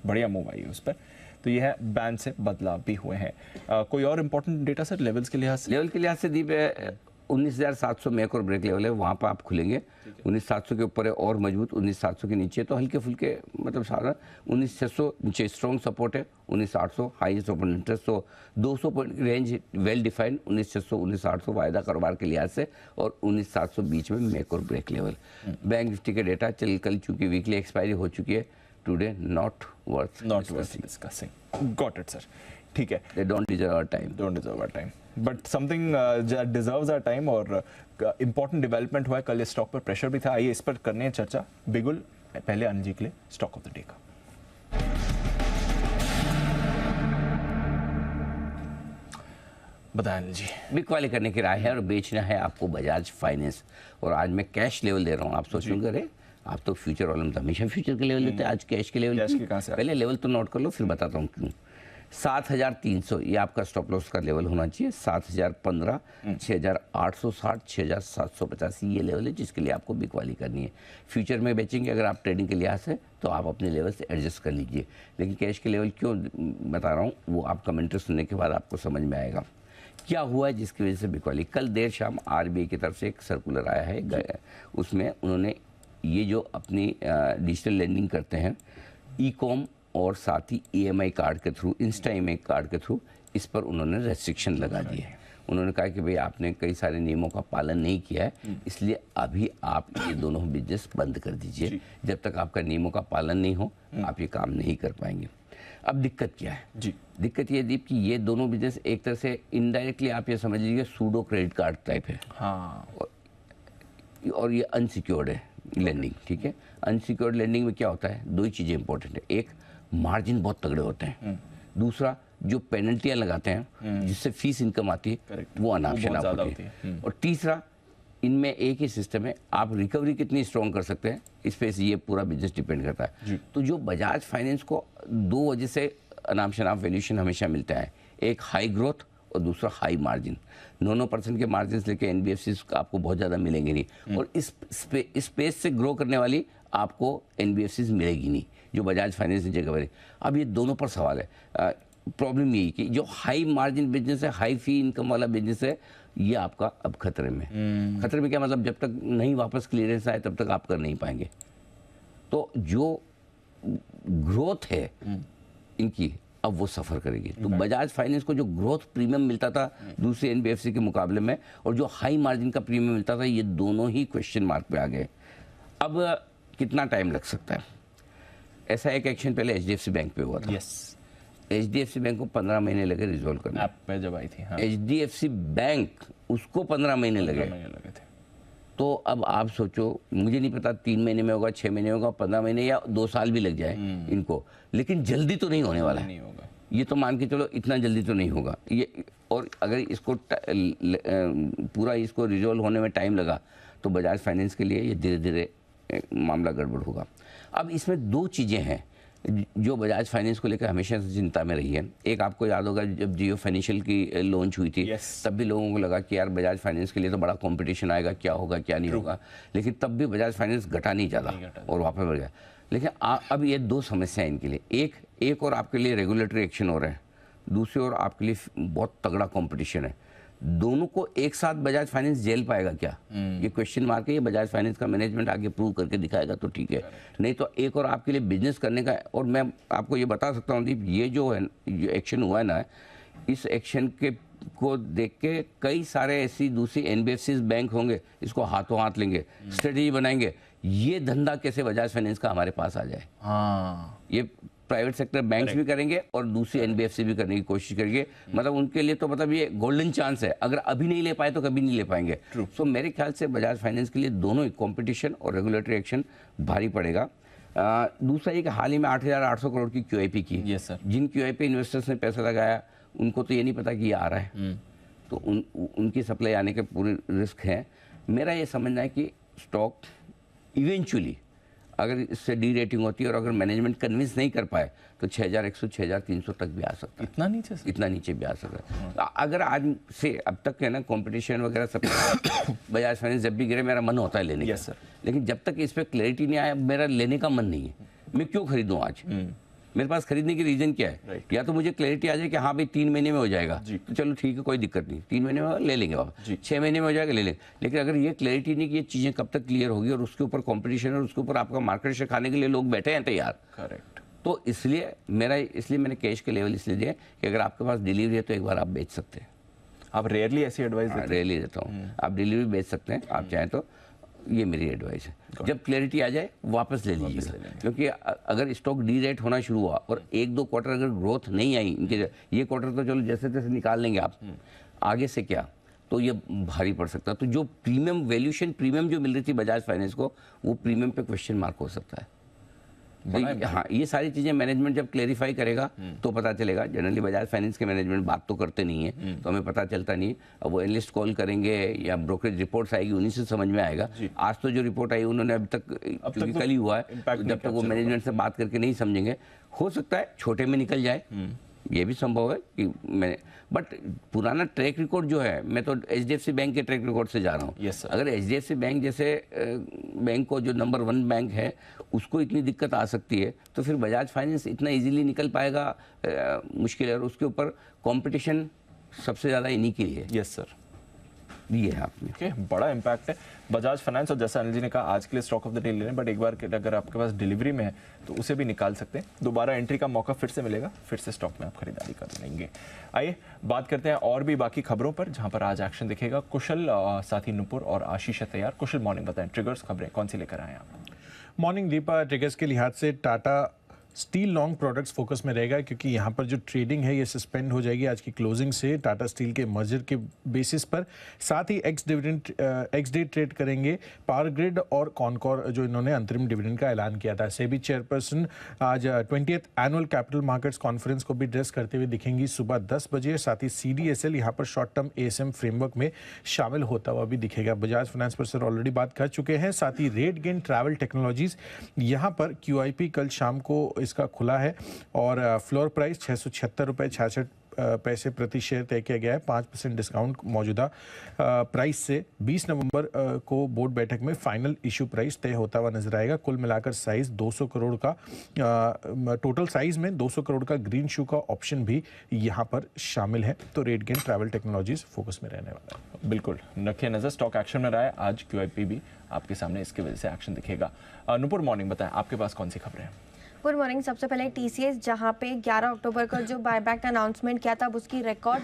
बढ़िया मूव आई उस पर। तो यह है बैन से बदलाव भी हुए हैं। कोई और इंपॉर्टेंट डेटा सर लेवल्स के लिहाज से? लेवल के लिहाज से दीप 19,700 में एक और ब्रेक लेवल है, वहाँ पर आप खुलेंगे। 19,700 के ऊपर है और मजबूत, 19,700 के नीचे तो हल्के फुल्के मतलब सारा 19,600 नीचे स्ट्रॉन्ग सपोर्ट है, 19,800 हाईएस्ट ओपन इंटरेस्ट। तो 200 पॉइंट रेंज वेल डिफाइंड, 19,600 19,800 वायदा कारोबार के लिहाज से और 19,700 बीच में मेक और ब्रेक लेवल। बैंक निफ्टी के डेटा कल चूंकि वीकली एक्सपायरी हो चुकी है, today not worth discussing. Got it sir. ठीक है, they don't deserve our time, but something deserves our time और इंपॉर्टेंट डेवलपमेंट हुआ है कल। इस स्टॉक पर प्रेशर भी था, आइए इस पर करने हैं चर्चा। बिगुल पहले अनिल जी के लिए स्टॉक ऑफ द डे का। बताएं अनिल जी। बिग वाले करने की राय है और बेचना है आपको बजाज फाइनेंस। और आज मैं कैश लेवल दे रहा हूँ। आप सोचेंगे अरे आप तो फ्यूचर वाले में तो हमेशा फ्यूचर के लेवल देते हैं, आज कैश के लेवल पहले लेवल तो नोट कर लो फिर बताता हूँ क्यों। 7,300 ये आपका स्टॉप लॉस का लेवल होना चाहिए। 7,015, 6,860, 6,750 ये लेवल है जिसके लिए आपको बिग वाली करनी है। फ्यूचर में बेचेंगे अगर आप ट्रेडिंग के लिहाज से तो आप अपने लेवल से एडजस्ट कर लीजिए, लेकिन कैश के लेवल क्यों बता रहा हूँ वो आप कमेंट्री सुनने के बाद आपको समझ में आएगा क्या हुआ है जिसकी वजह से बिग वाली। कल देर शाम आरबीआई की तरफ से एक सर्कुलर आया है, उसमें उन्होंने ये जो अपनी डिजिटल लेंडिंग करते हैं ई कॉम और साथ ही EMI कार्ड के थ्रू, इंस्टा EMI कार्ड के थ्रू, इस पर उन्होंने रेस्ट्रिक्शन लगा दिए हैं। उन्होंने कहा कि भाई आपने कई सारे नियमों का पालन नहीं किया है, इसलिए अभी आप ये दोनों बिजनेस बंद कर दीजिए। जब तक आपका नियमों का पालन नहीं हो आप ये काम नहीं कर पाएंगे। अब दिक्कत क्या है जी? दिक्कत ये दीप कि ये दोनों बिजनेस एक तरह से इनडायरेक्टली आप ये समझ लीजिए सूडो क्रेडिट कार्ड टाइप है। हाँ, और ये अनसिक्योर्ड है लेंडिंग, ठीक है। अनसिक्योर्ड लेंडिंग में क्या होता है, दो ही चीज़ें इंपॉर्टेंट है। एक, मार्जिन बहुत तगड़े होते हैं। दूसरा, जो पेनल्टियां लगाते हैं जिससे फीस इनकम आती है वो अनाप होती है। और तीसरा, इनमें एक ही सिस्टम है, आप रिकवरी कितनी स्ट्रॉन्ग कर सकते हैं इस पे ये पूरा बिजनेस डिपेंड करता है। तो जो बजाज फाइनेंस को दो वजह से अनाप शनाप वैल्यूएशन हमेशा मिलता है, एक हाई ग्रोथ और दूसरा हाई मार्जिन। 9% के मार्जिन लेके एनबीएफसी आपको बहुत ज़्यादा मिलेंगे नहीं, और इस स्पेस से ग्रो करने वाली आपको एनबीएफसी मिलेगी नहीं जो बजाज फाइनेंस की जगह बने। अब ये दोनों पर सवाल है। प्रॉब्लम यही कि जो हाई मार्जिन बिजनेस है, हाई फी इनकम वाला बिजनेस है, ये आपका अब खतरे में। खतरे में क्या मतलब, जब तक नहीं वापस क्लियरेंस आए तब तक आप कर नहीं पाएंगे। तो जो ग्रोथ है इनकी, अब वो सफ़र करेगी। तो बजाज फाइनेंस को जो ग्रोथ प्रीमियम मिलता था दूसरे एनबीएफसी के मुकाबले में, और जो हाई मार्जिन का प्रीमियम मिलता था, ये दोनों ही क्वेश्चन मार्क पे आ गए। अब कितना टाइम लग सकता है? ऐसा एक एक्शन पहले एचडीएफसी बैंक पे हुआ था। एचडीएफसी बैंक को 15 महीने लगे रिजोल्व करने ऐप पे जब आई थी। एचडीएफसी बैंक उसको 15 महीने लगे थे। तो अब आप सोचो, मुझे नहीं पता 3 महीने में होगा, 6 महीने होगा, 15 महीने या 2 साल भी लग जाए इनको, लेकिन जल्दी तो नहीं होने वाला है। ये तो मान के चलो इतना जल्दी तो नहीं होगा ये। और अगर इसको पूरा इसको रिजोल्व होने में टाइम लगा तो बजाज फाइनेंस के लिए ये धीरे धीरे मामला गड़बड़ होगा। अब इसमें 2 चीज़ें हैं जो बजाज फाइनेंस को लेकर हमेशा से चिंता में रही है। एक आपको याद होगा जब जियो फाइनेंशियल की लॉन्च हुई थी, तब भी लोगों को लगा कि यार बजाज फाइनेंस के लिए तो बड़ा कंपटीशन आएगा, क्या होगा क्या नहीं होगा, लेकिन तब भी बजाज फाइनेंस घटा नहीं ज़्यादा और वापस बढ़ गया। लेकिन अब ये 2 समस्याएं इनके लिए, एक और आपके लिए रेगुलेटरी एक्शन हो रहा है, दूसरी ओर आपके लिए बहुत तगड़ा कॉम्पिटिशन है। दोनों को एक साथ बजाज फाइनेंस झेल पाएगा क्या, ये क्वेश्चन मार्क है। ये बजाज फाइनेंस का मैनेजमेंट आगे प्रूव करके दिखाएगा तो ठीक है, नहीं तो एक और आपके लिए बिजनेस करने का। और मैं आपको ये बता सकता हूँ दीप, ये जो है जो एक्शन हुआ है ना, इस एक्शन के को देख के कई सारे ऐसी दूसरी एनबीएफसी बैंक होंगे, इसको हाथों हाथ लेंगे, स्ट्रेटेजी बनाएंगे, ये धंधा कैसे बजाज फाइनेंस का हमारे पास आ जाए। ये प्राइवेट सेक्टर बैंक्स भी करेंगे और दूसरी एनबीएफसी भी करने की कोशिश करेंगे। मतलब उनके लिए तो मतलब ये गोल्डन चांस है, अगर अभी नहीं ले पाए तो कभी नहीं ले पाएंगे। सो मेरे ख्याल से बजाज फाइनेंस के लिए दोनों ही कंपटीशन और रेगुलेटरी एक्शन भारी पड़ेगा। दूसरा ये कि हाल ही में 8,800 करोड़ की क्यूआईपी की। जिन क्यूआईपी इन्वेस्टर्स ने पैसा लगाया उनको तो ये नहीं पता कि ये आ रहा है, तो उनकी सप्लाई आने के पूरे रिस्क हैं। मेरा ये समझना है कि स्टॉक इवेंचुअली अगर इससे डी रेटिंग होती है और अगर मैनेजमेंट कन्विंस नहीं कर पाए तो 6,100 6,300 तक भी आ सकता है। इतना नीचे भी आ सकता है। अगर आज से अब तक है ना कंपटीशन वगैरह सब बजाज फाइनेंस जब भी गिरे मेरा मन होता है लेने का, लेकिन जब तक इस पर क्लैरिटी नहीं आया मेरा लेने का मन नहीं है। मैं क्यों खरीदूं आज? मेरे पास खरीदने की रीजन क्या है? या तो मुझे क्लैरिटी आ जाए कि हाँ भाई 3 महीने में हो जाएगा तो चलो ठीक है, कोई दिक्कत नहीं, 3 महीने में ले लेंगे वापस, 6 महीने में हो जाएगा ले लेंगे। लेकिन अगर ये क्लैरिटी नहीं कि ये चीज़ें कब तक क्लियर होगी और उसके ऊपर कॉम्पिटिशन और उसके ऊपर आपका मार्केट शेयर खाने के लिए लोग बैठे हैं तैयार। करेक्ट। तो इसलिए मैंने कैश के लेवल इसलिए दिया कि अगर आपके पास डिलीवरी है तो एक बार आप बेच सकते हैं। आप रेयरली ऐसी एडवाइस देते हैं? रेयरली देता हूँ, आप डिलीवरी बेच सकते हैं आप चाहें तो, ये मेरी एडवाइस है। जब क्लैरिटी आ जाए वापस ले लीजिएगा, क्योंकि अगर स्टॉक डी रेट होना शुरू हुआ और 1-2 क्वार्टर अगर ग्रोथ नहीं आई इनके, ये क्वार्टर तो चलो जैसे तैसे निकाल लेंगे आप, आगे से क्या, तो ये भारी पड़ सकता है। तो जो प्रीमियम वैल्यूएशन प्रीमियम जो मिल रही थी बजाज फाइनेंस को, वो प्रीमियम पे क्वेश्चन मार्क हो सकता है। हाँ, ये सारी चीज़ें मैनेजमेंट जब क्लेरिफाई करेगा तो पता चलेगा। जनरली बजाज फाइनेंस के मैनेजमेंट बात तो करते नहीं है, तो हमें पता चलता नहीं है। अब वो एनालिस्ट कॉल करेंगे या ब्रोकरेज रिपोर्ट्स आएगी, उन्हीं से समझ में आएगा। आज तो जो रिपोर्ट आई उन्होंने अभी तक, क्योंकि कल ही हुआ है, जब तक वो मैनेजमेंट से बात करके नहीं समझेंगे, हो सकता है छोटे में निकल जाए, ये भी संभव है कि मैं, बट पुराना ट्रैक रिकॉर्ड जो है, मैं तो एचडीएफसी बैंक के ट्रैक रिकॉर्ड से जा रहा हूँ। अगर एचडीएफसी बैंक जैसे बैंक को, जो नंबर 1 बैंक है, उसको इतनी दिक्कत आ सकती है, तो फिर बजाज फाइनेंस इतना इजीली निकल पाएगा, मुश्किल है। और उसके ऊपर कंपटीशन सबसे ज़्यादा इन्हीं के लिए। यस सर, ये है आपने। ओके, बड़ा इम्पैक्ट है बजाज फाइनेंस। और जैसा अनिल जी ने कहा, आज के लिए स्टॉक ऑफ द डे ले लें, बट एक बार अगर आपके पास डिलीवरी में है तो उसे भी निकाल सकते हैं। दोबारा एंट्री का मौका फिर से मिलेगा, फिर से स्टॉक में आप खरीदारी कर लेंगे। आइए बात करते हैं और भी बाकी खबरों पर, जहां पर आज एक्शन दिखेगा। कुशल, साथी नुपुर और आशीष है तैयार। कुशल, मॉर्निंग बताएं, ट्रिगर्स खबरें कौन सी लेकर आए आप? मॉर्निंग दीपा, ट्रिगर्स के लिहाज से Tata steel long products focus में रहेगा, क्योंकि यहाँ पर जो ट्रेडिंग है ये सस्पेंड हो जाएगी आज की क्लोजिंग से टाटा स्टील के मर्जर के बेसिस पर। साथ ही एक्स डे ट्रेड करेंगे पावर ग्रिड और कॉनकॉर, जो इन्होंने अंतरिम डिविडेंड का ऐलान किया था। सेबी चेयरपर्सन आज 20th annual capital markets conference को भी ड्रेस करते हुए दिखेंगी सुबह 10 बजे। साथ ही CDSL यहाँ पर शॉर्ट टर्म ASM फ्रेमवर्क में शामिल होता हुआ भी दिखेगा। बजाज फाइनेंस पर सर ऑलरेडी बात कर चुके हैं। साथ ही रेट गेन ट्रैवल टेक्नोलॉजीज, यहाँ पर QIP कल शाम को इसका खुला है और फ्लोर प्राइस 676 रुपये 66 पैसे प्रति शेयर तय किया गया है। 5% डिस्काउंट मौजूदा प्राइस से 20 नवंबर को बोर्ड बैठक में फाइनल इशू प्राइस तय होता हुआ नजर आएगा। कुल मिलाकर साइज 200 करोड़ का, टोटल साइज में 200 करोड़ का ग्रीन शू का ऑप्शन भी यहाँ पर शामिल है। तो rate gain travel technologies focus में रहने वाला है। बिल्कुल, रखिए नजर, स्टॉक एक्शन में रहा है आज। QIP भी आपके सामने इसकी वजह से एक्शन दिखेगा। नुपुर, मॉर्निंग बताएं, आपके पास कौन सी खबरें हैं? Good morning. सबसे पहले टीसीएस जहां पे 11 अक्टूबर को जो बायबैक का अनाउंसमेंट किया था, अब उसकी रिकॉर्ड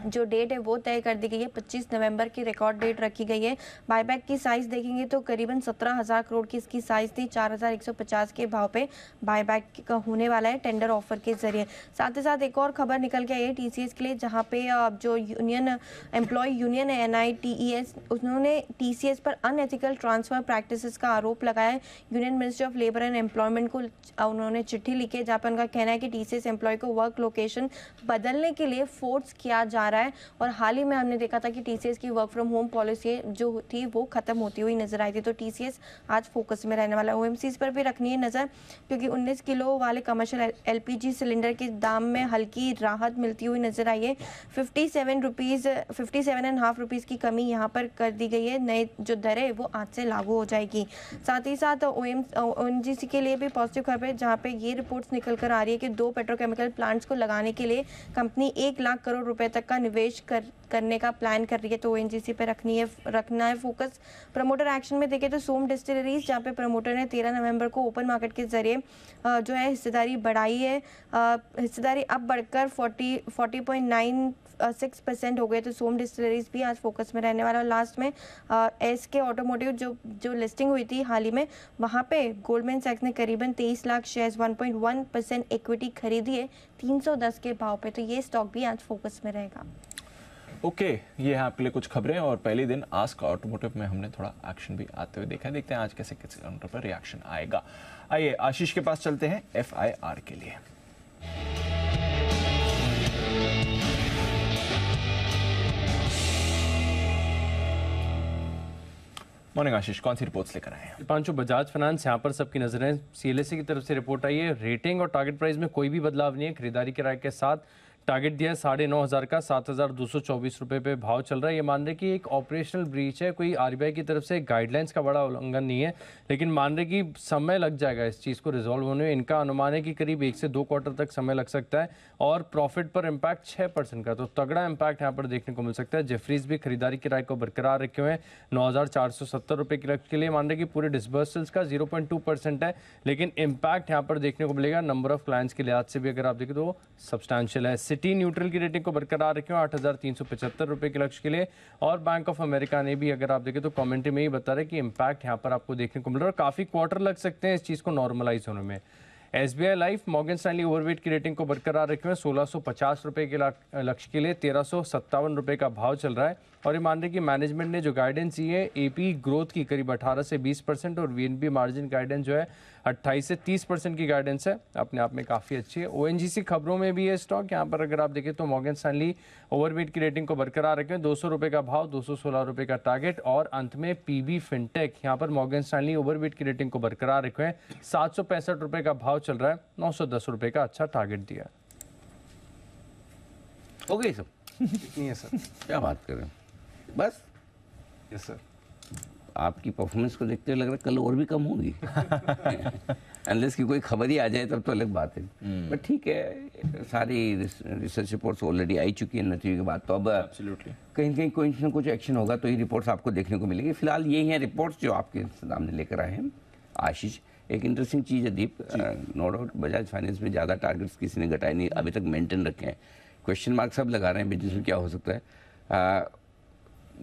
जो डेट है वो तय कर दी गई है। 25 नवंबर की रिकॉर्ड डेट रखी गई है। बायबैक की साइज देखेंगे तो करीबन 17,000 करोड़ की इसकी साइज थी। 4,150 के भाव पे बायबैक का होने वाला है टेंडर ऑफर के जरिए। साथ ही साथ एक और खबर निकल के आई है टीसीएस के लिए, जहाँ पे जो यूनियन एम्प्लॉय यूनियन है NITES, उन्होंने टीसीएस पर अनएथिकल ट्रांसफर प्रैक्टिसेस का आरोप लगाया है। Union ministry of labour and employment को उन्होंने चिट्ठी लिखी है, जहाँ पर उनका कहना है कि टीसीएस एम्प्लॉय को वर्क लोकेशन बदलने के लिए फोर्स किया जा रहा है। और हाल ही में हमने देखा था कि टीसीएस की वर्क फ्रॉम होम पॉलिसी जो थी वो खत्म होती हुई नजर आई थी। तो टीसीएस आज फोकस में रहने वाला है। ओएमसीज पर भी रखनी है नजर, क्योंकि 19 किलो वाले कमर्शियल LPG सिलेंडर के दाम में हल्की राहत मिलती हुई नजर आई है। 57.5 रुपीज़ की कमी यहाँ पर कर दी गई है। नए जो दर है वो आज से लागू हो जाएगी। साथ ही साथ ONGC के लिए भी पॉजिटिव खबर है, जहाँ पे ये रिपोर्ट्स निकल कर आ रही है कि 2 पेट्रोकेमिकल प्लांट्स को लगाने के लिए कंपनी 1 लाख करोड़ रुपए तक का निवेश करने का प्लान कर रही है। तो ONGC पे रखना है फोकस। प्रमोटर एक्शन में देखें तो सोम डिस्टिलरीज, जहाँ पे प्रमोटर ने 13 नवंबर को ओपन मार्केट के जरिए जो है हिस्सेदारी बढ़ाई है। हिस्सेदारी अब बढ़कर 40.96% हो गए। तो सोम डिस्टिलरीज भी आज फोकस में रहने वाला। और लास्ट में SK ऑटोमोटिव जो लिस्टिंग हुई थी हाल ही में, वहाँ पे गोल्डमैन सैक्स ने करीबन 23 लाख शेयर्स 1.1% इक्विटी खरीदी है 310 के भाव पे। तो ये स्टॉक भी आज फोकस में रहेगा। ओके, ये है आपके लिए कुछ खबरें। और पहले दिन आस्क ऑटोमोटिव में हमने थोड़ा एक्शन भी आते हुए देखा है। देखते हैं आज कैसे किस काउंटर पर रिएक्शन आएगा। आइए आशीष के पास चलते हैं FIR के लिए। मॉर्निंग आशीष, कौन सी रिपोर्ट्स लेकर आए हैं? पांचों बजाज फाइनेंस यहाँ पर सबकी नजरें। CLSA की तरफ से रिपोर्ट आई है। रेटिंग और टारगेट प्राइस में कोई भी बदलाव नहीं है। खरीदारी किराए के साथ टारगेट दिया है 9,500 का, 7,224 रुपये पे भाव चल रहा है। ये मान रहे कि एक ऑपरेशनल ब्रीच है, कोई RBI की तरफ से गाइडलाइंस का बड़ा उल्लंघन नहीं है, लेकिन मान रहे कि समय लग जाएगा इस चीज़ को रिजॉल्व होने में। इनका अनुमान है कि करीब 1 से 2 क्वार्टर तक समय लग सकता है। और प्रॉफिट पर इम्पैक्ट 6% का, तो तगड़ा इम्पैक्ट यहाँ पर देखने को मिल सकता है। जेफरीज भी खरीदारी किराए को बरकरार रखे हुए हैं 9,470 रुपये के लिए। मान रहे कि पूरे डिसबर्सल्स का 0.2% है, लेकिन इम्पैक्ट यहाँ पर देखने को मिलेगा नंबर ऑफ क्लाइंट्स के लिहाज से भी अगर आप देखें तो सब्सटैंशियल है। सिटी न्यूट्रल की रेटिंग को बरकरार रखे हो 8,375 रुपये के लक्ष्य के लिए। और बैंक ऑफ अमेरिका ने भी अगर आप देखें तो कमेंट्री में ही बता रहे कि इम्पैक्ट यहाँ पर आपको देखने को मिल रहा है और काफ़ी क्वार्टर लग सकते हैं इस चीज़ को नॉर्मलाइज होने में। SBI life Morgan Stanley overweight की रेटिंग को बरकरार रखे हुए 1,650 रुपये के लक्ष्य के लिए 1,357 रुपये का भाव चल रहा है। और ये मान रहे कि मैनेजमेंट ने जो गाइडेंस दी है AP ग्रोथ की करीब 18 से 20% और VNB मार्जिन गाइडेंस जो है 28 से 30% की गाइडेंस है, अपने आप में काफ़ी अच्छी है। ONGC खबरों में भी है स्टॉक। यहाँ पर अगर आप देखें तो मॉर्गन स्टैनली ओवरवेट की रेटिंग को बरकरार रखें 200 रुपये का भाव, 216 रुपये का टारगेट। और अंत में PB फिनटेक, यहाँ पर मॉर्गन स्टैनली ओवरवेट की रेटिंग को बरकरार रखें 765 रुपये का भाव चल रहा है, 910 रुपये का अच्छा टारगेट दिया। हो गई सब? नहीं है सर। क्या बात कर रहे हैं, बस? Yes sir. आपकी परफॉर्मेंस को देखते हुए लग रहा है कल और भी कम होगी। अनलेस की कोई खबर ही आ जाए तब तो अलग बात है। बट ठीक है, सारी रिसर्च रिपोर्ट्स ऑलरेडी आई चुकी है नतीजे के बाद, तो अब कहीं ना कहीं कोई ना कुछ एक्शन होगा तो ये रिपोर्ट्स आपको देखने को मिलेगी। फिलहाल यही हैं रिपोर्ट्स जो आपके सामने लेकर आए हैं। आशीष, एक इंटरेस्टिंग चीज़ है दीप, नो डाउट बजाज फाइनेंस में ज़्यादा टारगेट्स किसी ने घटाए नहीं, अभी तक मेंटेन रखे हैं। क्वेश्चन मार्क सब लगा रहे हैं बिजनेस में क्या हो सकता है।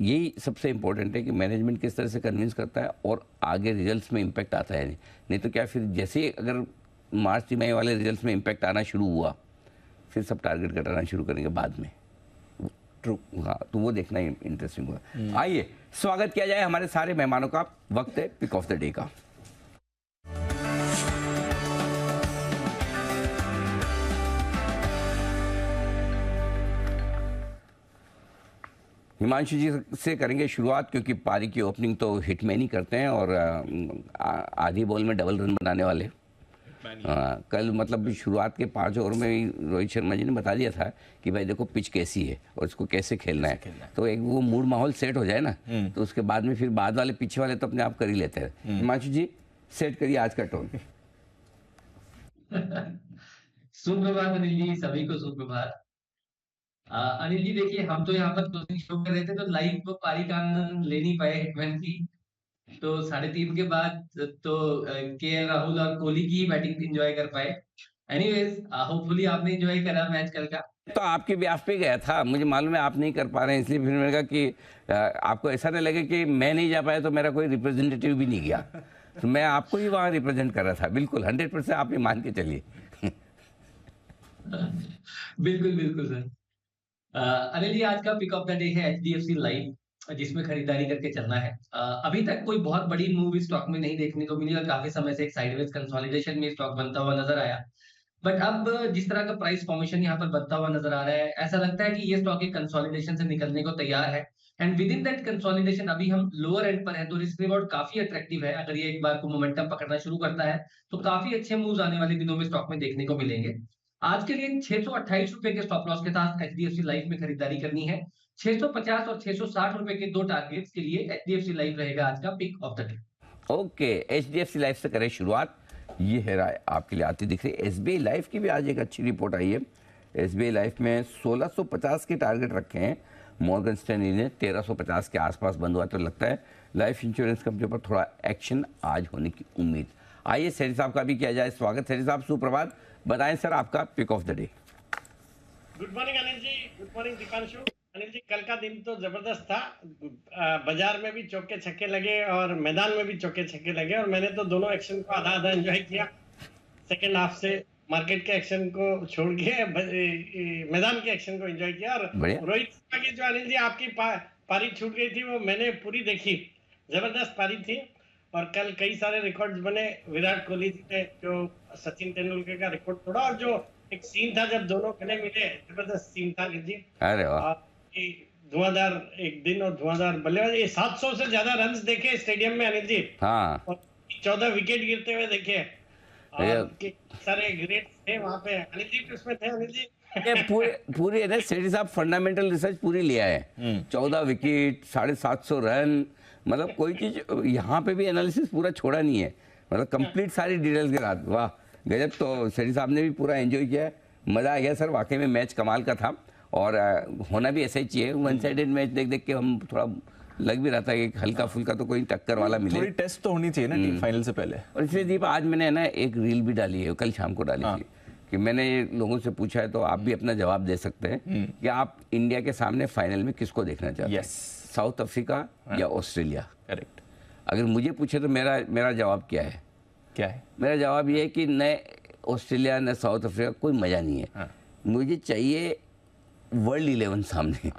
यही सबसे इम्पोर्टेंट है कि मैनेजमेंट किस तरह से कन्विंस करता है और आगे रिजल्ट्स में इम्पैक्ट आता है। नहीं तो क्या फिर जैसे ही अगर मार्च तिमाही वाले रिजल्ट्स में इम्पैक्ट आना शुरू हुआ फिर सब टारगेट घटाना शुरू करेंगे बाद में। ट्रू, हाँ, तो वो देखना ही इंटरेस्टिंग होगा। आइए स्वागत किया जाए हमारे सारे मेहमानों का। वक्त है पिक ऑफ द डे का। हिमांशु जी से करेंगे शुरुआत, क्योंकि पारी की ओपनिंग तो हिटमैन ही करते हैं और आधी बॉल में डबल रन बनाने वाले। कल मतलब शुरुआत के 5 ओवर में ही रोहित शर्मा जी ने बता दिया था कि भाई देखो पिच कैसी है और इसको कैसे खेलना है। तो एक वो मूड माहौल सेट हो जाए ना, तो उसके बाद में फिर बाद वाले पीछे वाले तो अपने आप कर ही लेते हैं। हिमांशु जी सेट करिए आज का टोन। सुप्रभात अनिल जी, सभी को सुप्रभात। अनिल जी देखिए, हम तो यहाँ पर क्लोजिंग शो कर रहे थे तो लाइव पारी का आनंद ले नहीं पाए इवेंट की, तो 3:30 के बाद तो केएल राहुल और कोहली की बैटिंग एंजॉय कर पाए। एनीवेज होपफुली आपने एंजॉय करा मैच कल का। तो आपके ब्याह पे गया था, मुझे मालूम है आप नहीं कर पा रहे हैं, इसलिए फिर मैंने कहा कि आपको ऐसा नहीं लगे कि मैं नहीं जा पाया तो मेरा कोई रिप्रेजेंटेटिव भी नहीं गया, तो मैं आपको ही वहाँ रिप्रेजेंट कर रहा था। बिल्कुल 100% आप ये मान के चलिए। बिल्कुल बिल्कुल सर। अनिल जी, आज का पिक ऑफ द डे है एचडीएफसी लाइफ, जिसमें खरीदारी करके चलना है। अभी तक कोई बहुत बड़ी मूव स्टॉक में नहीं देखने को मिली और काफी समय से एक साइडवेज कंसोलिडेशन में स्टॉक बनता हुआ नजर आया। बट अब जिस तरह का प्राइस फॉर्मेशन यहाँ पर बनता हुआ नजर आ रहा है, ऐसा लगता है कि ये स्टॉक एक कंसोलिडेशन से निकलने को तैयार है। And with in that consolidation अभी हम लोअर एंड पर हैं, तो रिस्क रिवॉर्ड काफी अट्रैक्टिव है। अगर ये एक बार को मोमेंटम पकड़ना शुरू करता है तो काफी अच्छे मूव्स आने वाले दिनों में स्टॉक में देखने को मिलेंगे। आज के लिए 628 रुपए के स्टॉप लॉस के साथ एचडीएफसी लाइफ में खरीदारी करनी है। 650 और 660 रुपए के दो टारगेट्स के लिए एचडीएफसी लाइफ रहेगा आज का pick of the day. Okay, HDFC life से करें शुरुआत। ये है राय आपके लिए आती दिख रही है। एसबीआई लाइफ की भी आज एक अच्छी रिपोर्ट आई है। एसबीआई लाइफ में 1650 के टारगेट रखे हैं, मॉर्गन स्टैनली ने 1350 के आसपास बंद हुआ, तो लगता है लाइफ इंश्योरेंस कंपनी पर थोड़ा एक्शन आज होने की उम्मीद। आइए सेठी साहब का भी किया जाए स्वागत। सेठी साहब सुप्रभात, बताएं सर आपका pick of the day. Good morning Anil ji, good morning Dipanshu. Anil ji, कल का दिन तो जबरदस्त था। बाजार में भी चौके छक्के लगे और मैदान में भी चौके छक्के लगे, और मैंने तो दोनों एक्शन को आधा आधा एंजॉय किया। सेकेंड हाफ से मार्केट के एक्शन को छोड़ के मैदान के एक्शन को एंजॉय किया। और रोहित शर्मा की जो अनिल जी आपकी पारी छूट गई थी वो मैंने पूरी देखी, जबरदस्त पारी थी। और कल कई सारे रिकॉर्ड्स बने। विराट कोहली जी ने जो सचिन तेंदुलकर का रिकॉर्ड तोड़ा, और जो एक सीन था जब दोनों गले मिले, जबरदस्त सीन था जी। अरे वाह, धुआंधार एक दिन और धुआंधार बल्लेबाज। ये 700 से ज्यादा रन्स देखे स्टेडियम में अनिल जी। हाँ, और 14 विकेट गिरते हुए देखे, और सारे ग्रेट थे वहां पे। अनिल जी भी उसमें थे अनिल जी। ये पूरे है ना सेठी साहब, फंडामेंटल रिसर्च पूरी लिया है। 14 विकेट, 750 रन, मतलब कोई चीज यहाँ पे भी एनालिसिस पूरा छोड़ा नहीं है, मतलब कंप्लीट सारी डिटेल्स के साथ। वाह गजब। तो सेठी साहब ने भी पूरा एंजॉय किया है, मजा आ गया सर। वाकई में मैच कमाल का था, और होना भी ऐसा ही चाहिए। वन साइडेड मैच देख देख के हम थोड़ा लग भी रहा था कि हल्का फुल्का तो कोई टक्कर वाला मिले। थोड़ी टेस्ट तो होनी चाहिए ना टीम फाइनल से पहले। और इसलिए दीप आज मैंने ना एक रील भी डाली है, कल शाम को डाली थी, कि मैंने लोगों से पूछा है, तो आप भी अपना जवाब दे सकते हैं कि आप इंडिया के सामने फाइनल में किसको देखना चाहते हैं, साउथ अफ्रीका या ऑस्ट्रेलिया। करेक्ट। अगर मुझे पूछे तो मेरा जवाब क्या है? मेरा जवाब ये है कि न ऑस्ट्रेलिया न साउथ अफ्रीका, कोई मजा नहीं है। मुझे चाहिए वर्ल्ड 11 सामने,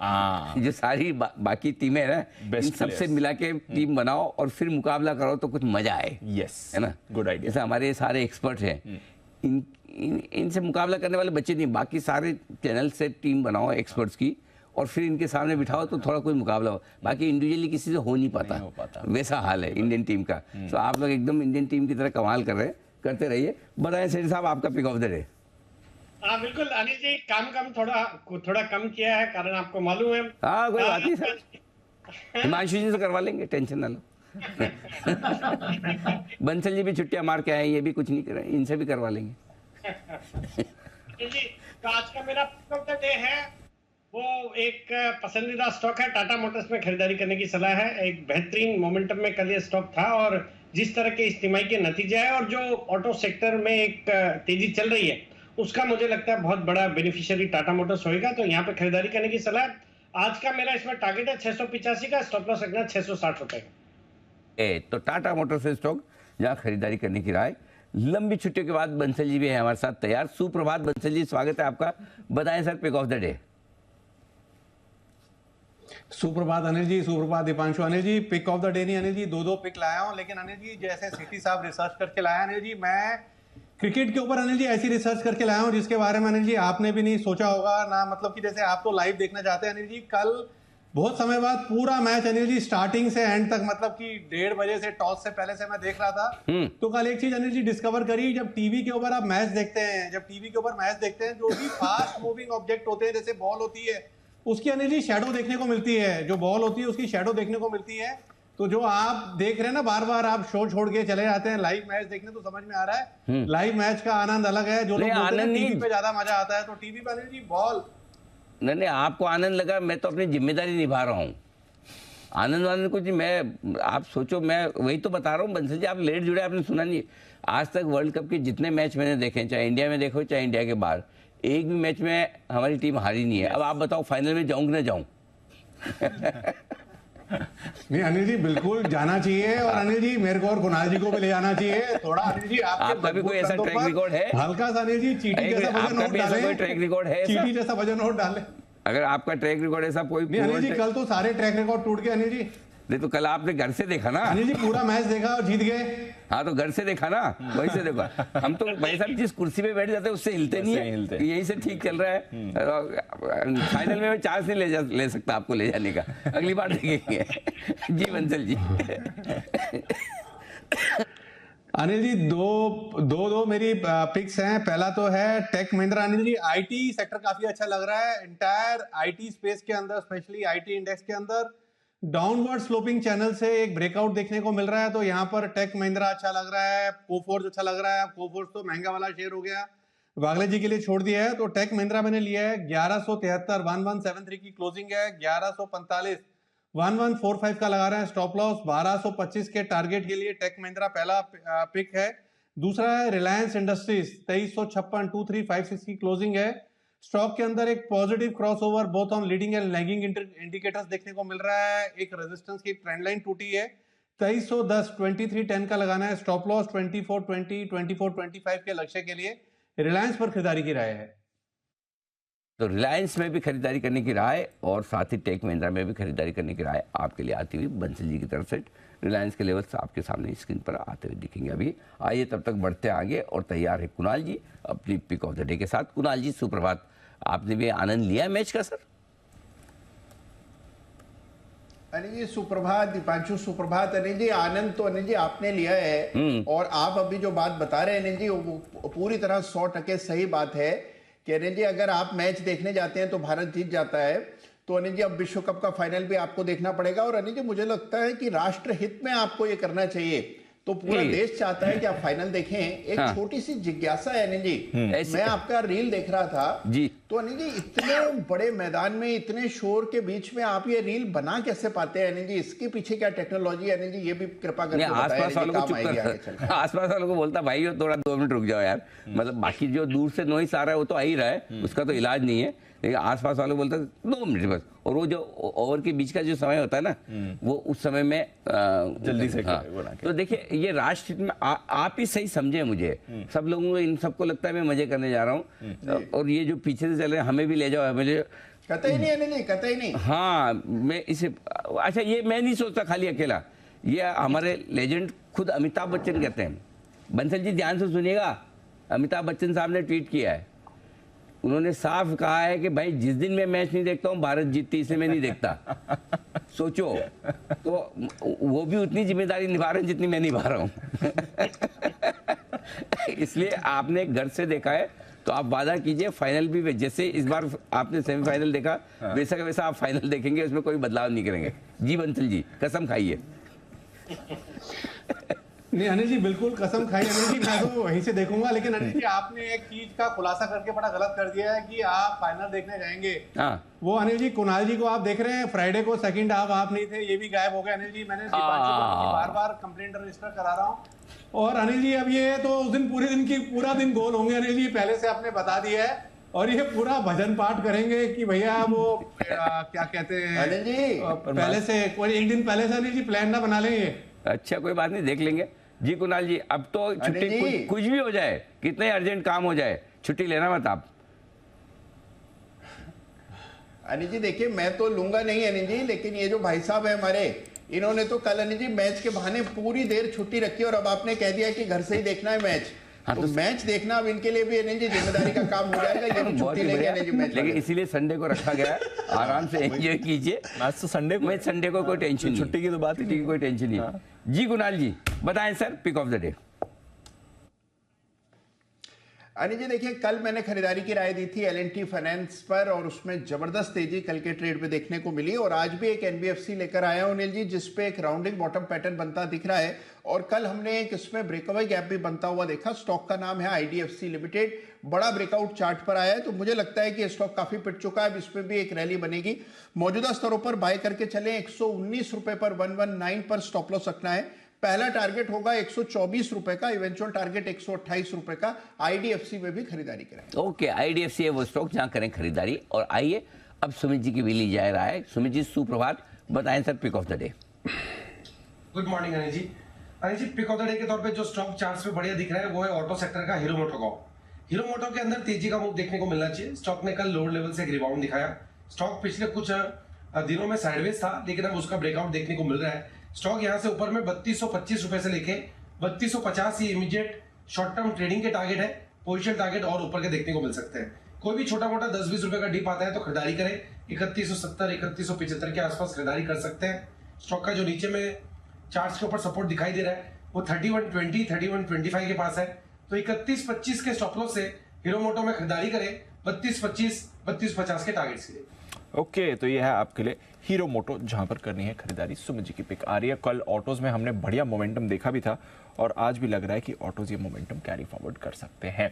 जो सारी बाकी टीमें है ना, इन सबसे मिला के टीम बनाओ और फिर मुकाबला करो तो कुछ मजा आए। है ना, गुड आइडिया। जैसे हमारे सारे एक्सपर्ट हैं, इनसे मुकाबला करने वाले बच्चे नहीं, बाकी सारे चैनल से टीम बनाओ एक्सपर्ट्स की, और फिर इनके सामने बिठाओ तो थोड़ा कोई मुकाबला हो। बाकी इंडिविजुअली किसी से हो नहीं पाता, वैसा हाल है इंडियन टीम का। तो आप लोग एकदम इंडियन टीम की तरह कमाल कर रहे हैं, करते रहिए। बताएं सेठी साहब आपका पिक ऑफ द डे। हाँ बिल्कुल अनिल जी, काम थोड़ा कम किया है, कारण आपको मालूम है। हाँ कोई बात नहीं सर, हिमांशु जी से करवा लेंगे, टेंशन ना लो। बंसल जी भी छुट्टियां मार के आए, ये भी कुछ नहीं कर रहे, इनसे भी करवा लेंगे। जी, तो आज का मेरा पिक ऑफ द डे है, वो एक पसंदीदा स्टॉक है। टाटा मोटर्स में खरीदारी करने की सलाह है। एक बेहतरीन मोमेंटम में कल ये स्टॉक था, और जिस तरह के इस तिमाही के नतीजे हैं और जो ऑटो सेक्टर में एक तेजी चल रही है, उसका मुझे लगता है बहुत बड़ा बेनिफिशियरी टाटा मोटर्स होएगा। तो यहाँ पे खरीदारी करने की सलाह। आज का मेरा इसमें टारगेट है 685 का, स्टॉप लॉस रखना 660 रुपए का। तो टाटा मोटर्स से स्टॉक जहाँ खरीदारी करने की राय। लंबी छुट्टियों के बाद बंसल जी भी है हमारे साथ तैयार। सुप्रभात बंसल जी, स्वागत है आपका। बताएं sir pick of the day. सुप्रभात अनिल जी, सुप्रभात Deepanshu. Anil ji pick of the day नहीं अनिल जी, दो पिक लाया हूं, लेकिन अनिल जी जैसे सिटी साहब रिसर्च करके लाया अनिल जी, मैं क्रिकेट के ऊपर अनिल जी ऐसी रिसर्च करके लाया हूं जिसके बारे में अनिल जी आपने भी नहीं सोचा होगा ना। मतलब कि जैसे आप तो लाइव देखना चाहते हैं अनिल जी, कल बहुत समय बाद पूरा मैच अनिल जी स्टार्टिंग से एंड तक, मतलब कि 1:30 बजे से टॉस से पहले से मैं देख रहा था। तो कल एक चीज अनिल जी डिस्कवर करी, जब टीवी के ऊपर आप मैच देखते हैं, जो भी फास्ट मूविंग ऑब्जेक्ट होते हैं, जैसे बॉल होती है, उसकी अनिल जी शेडो देखने को मिलती है। जो बॉल होती है उसकी शेडो देखने को मिलती है। तो जो आप देख रहे हैं ना, बार बार आप शो छोड़ के चले जाते हैं लाइव मैच देखने, तो समझ में आ रहा है लाइव मैच का आनंद अलग है। जो लोग बोलते हैं टीवी पे ज्यादा मजा आता है, तो टीवी पे अनिल जी बॉल नहीं आपको आनंद लगा, मैं तो अपनी जिम्मेदारी निभा रहा हूँ। आनंद वानंद कुछ नहीं, मैं आप सोचो, मैं वही तो बता रहा हूँ बंसल जी, आप लेट जुड़े, आपने सुना नहीं। आज तक वर्ल्ड कप के जितने मैच मैंने देखे, चाहे इंडिया में देखो चाहे इंडिया के बाहर, एक भी मैच में हमारी टीम हारी नहीं है। अब आप बताओ फाइनल में जाऊँ कि ना जाऊँ? नहीं अनिल जी बिल्कुल जाना चाहिए, और अनिल जी मेरे को और कुणाल जी को भी ले जाना चाहिए थोड़ा। अनिल जी आपका भी कोई ऐसा ट्रैक रिकॉर्ड है? हल्का सा अनिल जी चीटी जैसा वजन नोट डालें, ट्रैक रिकॉर्ड है, चीटी जैसा वजन नोट डालें। अगर आपका ट्रैक रिकॉर्ड ऐसा कोई नहीं अनिल जी कल तो सारे ट्रैक रिकॉर्ड टूट गए अनिल जी। नहीं तो कल आपने घर से देखा ना अनिल जी, पूरा मैच देखा और जीत गए। हाँ तो घर से देखा ना, वही से देखा। हम तो भाई साहब जिस कुर्सी पे बैठ जाते हैं उससे हिलते नहीं है, यही से ठीक चल रहा है। फाइनल में मैं चांस नहीं ले सकता आपको ले जाने का, अगली बार देखेंगे। जी बंसल जी। अनिल जी दो मेरी पिक्स हैं। पहला तो है Tech Mahindra. Anil ji IT sector काफी अच्छा लग रहा है, इंटायर आईटी स्पेस के अंदर, स्पेशली आईटी इंडेक्स के अंदर डाउनवर्ड स्लोपिंग चैनल से एक ब्रेकआउट देखने को मिल रहा है। तो यहाँ पर टेक महिंद्रा अच्छा लग रहा है, कोफोर्स अच्छा लग रहा है। कोफोर्स तो महंगा वाला शेयर हो गया, वागले जी के लिए छोड़ दिया है। तो टेक महिंद्रा मैंने लिया है 1173, 1173 की क्लोजिंग है। 1145, 1145 का लगा रहे हैं स्टॉप लॉस। 1225 के टारगेट के लिए टेक महिंद्रा पहला पिक है। दूसरा है रिलायंस इंडस्ट्रीज, 2356, 2356 की क्लोजिंग है। स्टॉक के अंदर एक positive crossover both on leading and lagging indicators देखने को मिल रहा है। एक रेजिस्टेंस की ट्रेंड लाइन टूटी है 2310, 2310 का लगाना है स्टॉप लॉस। 2420, 2425 के लक्ष्य के लिए रिलायंस पर खरीदारी की राय है। तो रिलायंस में भी खरीदारी करने की राय और साथ ही टेक महिंद्रा में भी खरीदारी करने की राय आपके लिए आती हुई बंसल जी की तरफ से। रिलायंस के लेवल्स आपके सामने स्क्रीन पर आते हुए दिखेंगे अभी। आइए तब तक बढ़ते आगे और तैयार है कुणाल जी अपनी पिक ऑफ द डे के साथ। कुणाल जी सुप्रभात, आपने भी आनंद लिया मैच का सर? अनिल जी सुप्रभात, दीपांशु सुप्रभात। अनिल जी आनंद तो अनिल जी आपने लिया है, और आप अभी जो बात बता रहे हैं अनिल जी वो पूरी तरह 100% सही बात है कि अनिल जी अगर आप मैच देखने जाते हैं तो भारत जीत जाता है। तो अनिल जी अब विश्व कप का फाइनल भी आपको देखना पड़ेगा, और अनिल जी मुझे लगता है कि राष्ट्र हित में आपको ये करना चाहिए। तो पूरा देश चाहता है कि आप फाइनल देखें। एक छोटी सी जिज्ञासा है अनिल जी, मैं आपका रील देख रहा था जी, तो अनिल जी इतने बड़े मैदान में इतने शोर के बीच में आप ये रील बना कैसे पाते हैं अनिल जी? इसके पीछे क्या टेक्नोलॉजी है अनिल जी, ये भी कृपा करके बताएं। आसपास वालों को चुप कर, आसपास वालों को बोलता भाई थोड़ा 2 मिनट रुक जाओ यार। मतलब बाकी जो दूर से नॉइस आ रहा है वो तो आ ही रहा है, उसका तो इलाज नहीं है, लेकिन आसपास वालों बोलते 2 मिनट बस। और वो जो ओवर के बीच का जो समय होता है ना, वो उस समय में जल्दी से तो देखिए ये राष्ट्र में आप ही सही समझे मुझे। सब लोगों को, इन सबको लगता है मैं मजे करने जा रहा हूँ, और ये जो पीछे से चल रहे हैं हमें भी ले जाओ, हमें ले जाओ, कतई नहीं अनिल जी, कतई नहीं। हाँ मैं इसे, अच्छा ये मैं नहीं सोचता खाली अकेला, ये हमारे लेजेंड खुद अमिताभ बच्चन कहते हैं। बंसल जी ध्यान से सुनिएगा, अमिताभ बच्चन साहब ने ट्वीट किया है, उन्होंने साफ कहा है कि भाई जिस दिन मैं मैच नहीं देखता हूँ भारत जीतती, इसे मैं नहीं देखता। सोचो, तो वो भी उतनी जिम्मेदारी निभा रहे हैं जितनी मैं निभा रहा हूँ। इसलिए आपने घर से देखा है तो आप वादा कीजिए फाइनल भी जैसे इस बार आपने सेमीफाइनल देखा वैसा का वैसा आप फाइनल देखेंगे, उसमें कोई बदलाव नहीं करेंगे। जी बंसल जी कसम खाइए। नहीं अनिल जी बिल्कुल कसम खाई अनिल जी, मैं तो वहीं से देखूंगा। लेकिन अनिल जी आपने एक चीज का खुलासा करके बड़ा गलत कर दिया है कि आप फाइनल देखने जाएंगे। वो अनिल जी कुणाल जी को आप देख रहे हैं, फ्राइडे को सेकंड हाफ आप नहीं थे, ये भी गायब हो गया अनिल जी। मैंने बार बार कंप्लेंट रजिस्टर करा रहा हूँ। और अनिल जी अब ये तो उस दिन पूरा दिन गोल होंगे अनिल जी, पहले से आपने बता दिया है। और ये पूरा भजन पाठ करेंगे कि भैया वो क्या कहते हैं अनिल जी, पहले से कोई एक दिन पहले से अनिल जी प्लान ना बना लेंगे। अच्छा कोई बात नहीं, देख लेंगे। जी कुणाल जी अब तो छुट्टी कुछ भी हो जाए, कितने अर्जेंट काम हो जाए, छुट्टी लेना मत आप। अनिल जी देखिए मैं तो लूंगा नहीं अनिल जी, लेकिन ये जो भाई साहब है हमारे, इन्होंने तो कल अनिल जी मैच के बहाने पूरी देर छुट्टी रखी, और अब आपने कह दिया कि घर से ही देखना है मैच। हाँ, तो मैच देखना अब इनके लिए भी अनिल जी जिम्मेदारी का काम हो जाएगा। ये भी छुट्टी लेंगे अनिल जी मैच, लेकिन इसीलिए संडे को रखा गया है। आराम से एंजॉय कीजिए। आज तो संडे को कोई टेंशन नहीं, छुट्टी की तो बात ही कोई टेंशन नहीं। जी कुणाल जी बताएं sir pick of the day. Anil ji देखिए, कल मैंने खरीदारी की राय दी थी L&T फाइनेंस पर और उसमें जबरदस्त तेजी कल के ट्रेड में देखने को मिली और आज भी एक NBFC लेकर आया हूं अनिल जी, जिसपे एक राउंडिंग बॉटम पैटर्न बनता दिख रहा है और कल हमने एक इसमें ब्रेकअवे गैप भी बनता हुआ देखा। स्टॉक का नाम है IDFC लिमिटेड, बड़ा ब्रेकआउट चार्ट पर आया है, तो मुझे लगता है कि स्टॉक काफी पिट चुका है। अब इसमें भी एक रैली बनेगी। मौजूदा स्तरों पर बाय करके चले, 119 रुपए पर 119 पर स्टॉप लॉस रखना है। पहला टारगेट होगा 124 रुपए का, इवेंचुअल टारगेट 128 रुपए का। IDFC में भी खरीदारी करें। ओके, IDFC है वो स्टॉक जहां करें खरीदारी। और आइए अब सुमित जी की भी ली जा रहा है। सुमित जी सुप्रभात, बताएं sir pick of the day. Good morning Anil ji. Anil ji, pick of the day के तौर पे जो स्टॉक चार्ट्स पे बढ़िया दिख रहा है वो है ऑटो सेक्टर का हीरो मोटो का। हीरो मोटो के अंदर तेजी का मूव देखने को मिलना चाहिए। स्टॉक ने कल लोअर लेवल से एक रिबाउंड दिखाया। स्टॉक पिछले कुछ दिनों में साइडवेज था, लेकिन अब उसका ब्रेकआउट देखने को मिल रहा है। स्टॉक यहां से ऊपर में 3225 रुपए से लेके 3250 ये इमीडिएट शॉर्ट टर्म ट्रेडिंग के टारगेट है। पोजीशन टारगेट और ऊपर के देखने को मिल सकते हैं। कोई भी छोटा मोटा 10-20 रुपए का डिप आता है तो खरीदारी करें। 3170 3175 के आसपास खरीदारी कर सकते हैं। स्टॉक का जो नीचे में चार्ट्स के ऊपर सपोर्ट दिखाई दे रहा है वो 3120 3125 के पास है, तो 3125 के स्टॉप लॉस से हीरो मोटो में खरीदारी करें 3225 3250 के टारगेट्स के लिए। ओके, तो ये है आपके लिए हीरो मोटो जहां पर करनी है खरीदारी। सुमित जी की पिक आ रही है। कल ऑटोज में हमने बढ़िया मोमेंटम देखा भी था और आज भी लग रहा है कि ऑटोज ये मोमेंटम कैरी फॉरवर्ड कर सकते हैं।